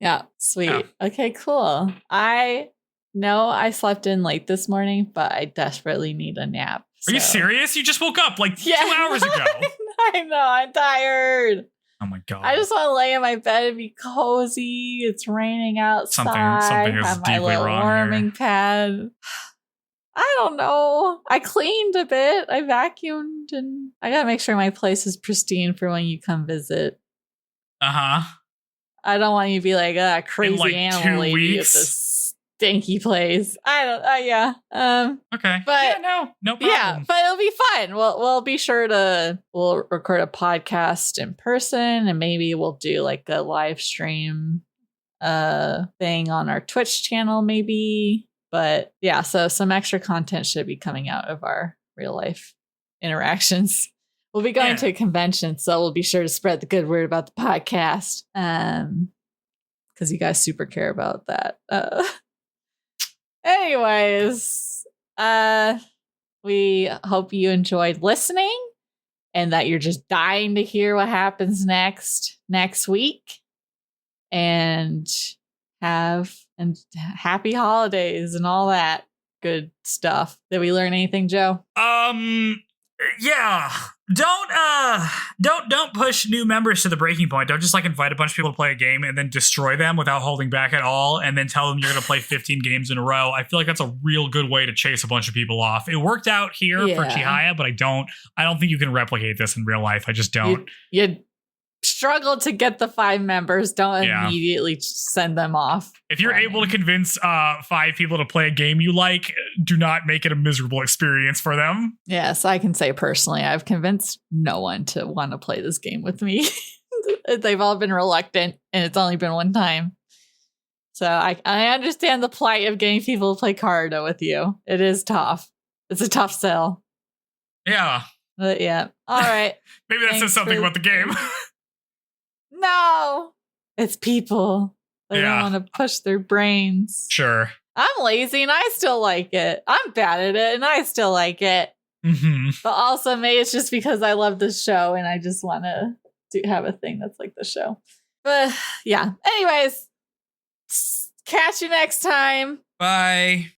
Yeah, sweet. Yeah. Okay, cool. I know I slept in late this morning, but I desperately need a nap. Are you serious? You just woke up 2 hours ago. I know, I'm tired. Oh my God. I just want to lay in my bed and be cozy. It's raining outside. Something is have deeply my wrong warming here. pad. I don't know. I cleaned a bit. I vacuumed, and I gotta make sure my place is pristine for when you come visit. I don't want you to be like crazy animal lady at this stinky place. I don't. Yeah. Okay. But no problem. Yeah, but it'll be fun. We'll be sure we'll record a podcast in person, and maybe we'll do a live stream thing on our Twitch channel, maybe. But yeah, so some extra content should be coming out of our real life interactions. We'll be going to a convention, so we'll be sure to spread the good word about the podcast. Because you guys super care about that. Anyways, we hope you enjoyed listening and that you're just dying to hear what happens next week. And happy holidays and all that good stuff. Did we learn anything, Joe? Yeah. Don't push new members to the breaking point. Don't just invite a bunch of people to play a game and then destroy them without holding back at all and then tell them you're going to play 15 games in a row. I feel like that's a real good way to chase a bunch of people off. It worked out here for Chihaya, but I don't think you can replicate this in real life. I just don't. You struggle to get the 5 members. Don't immediately send them off. If you're able to convince 5 people to play a game you like, do not make it a miserable experience for them. Yes, I can say personally, I've convinced no one to want to play this game with me. They've all been reluctant, and it's only been one time. So I understand the plight of getting people to play Karuta with you. It is tough. It's a tough sell. Yeah. But yeah. All right. Maybe that says something about the game. No, it's people. They don't want to push their brains. Sure. I'm lazy and I still like it. I'm bad at it and I still like it. Mm-hmm. But also maybe it's just because I love this show and I just want to have a thing that's like the show. But yeah. Anyways, catch you next time. Bye.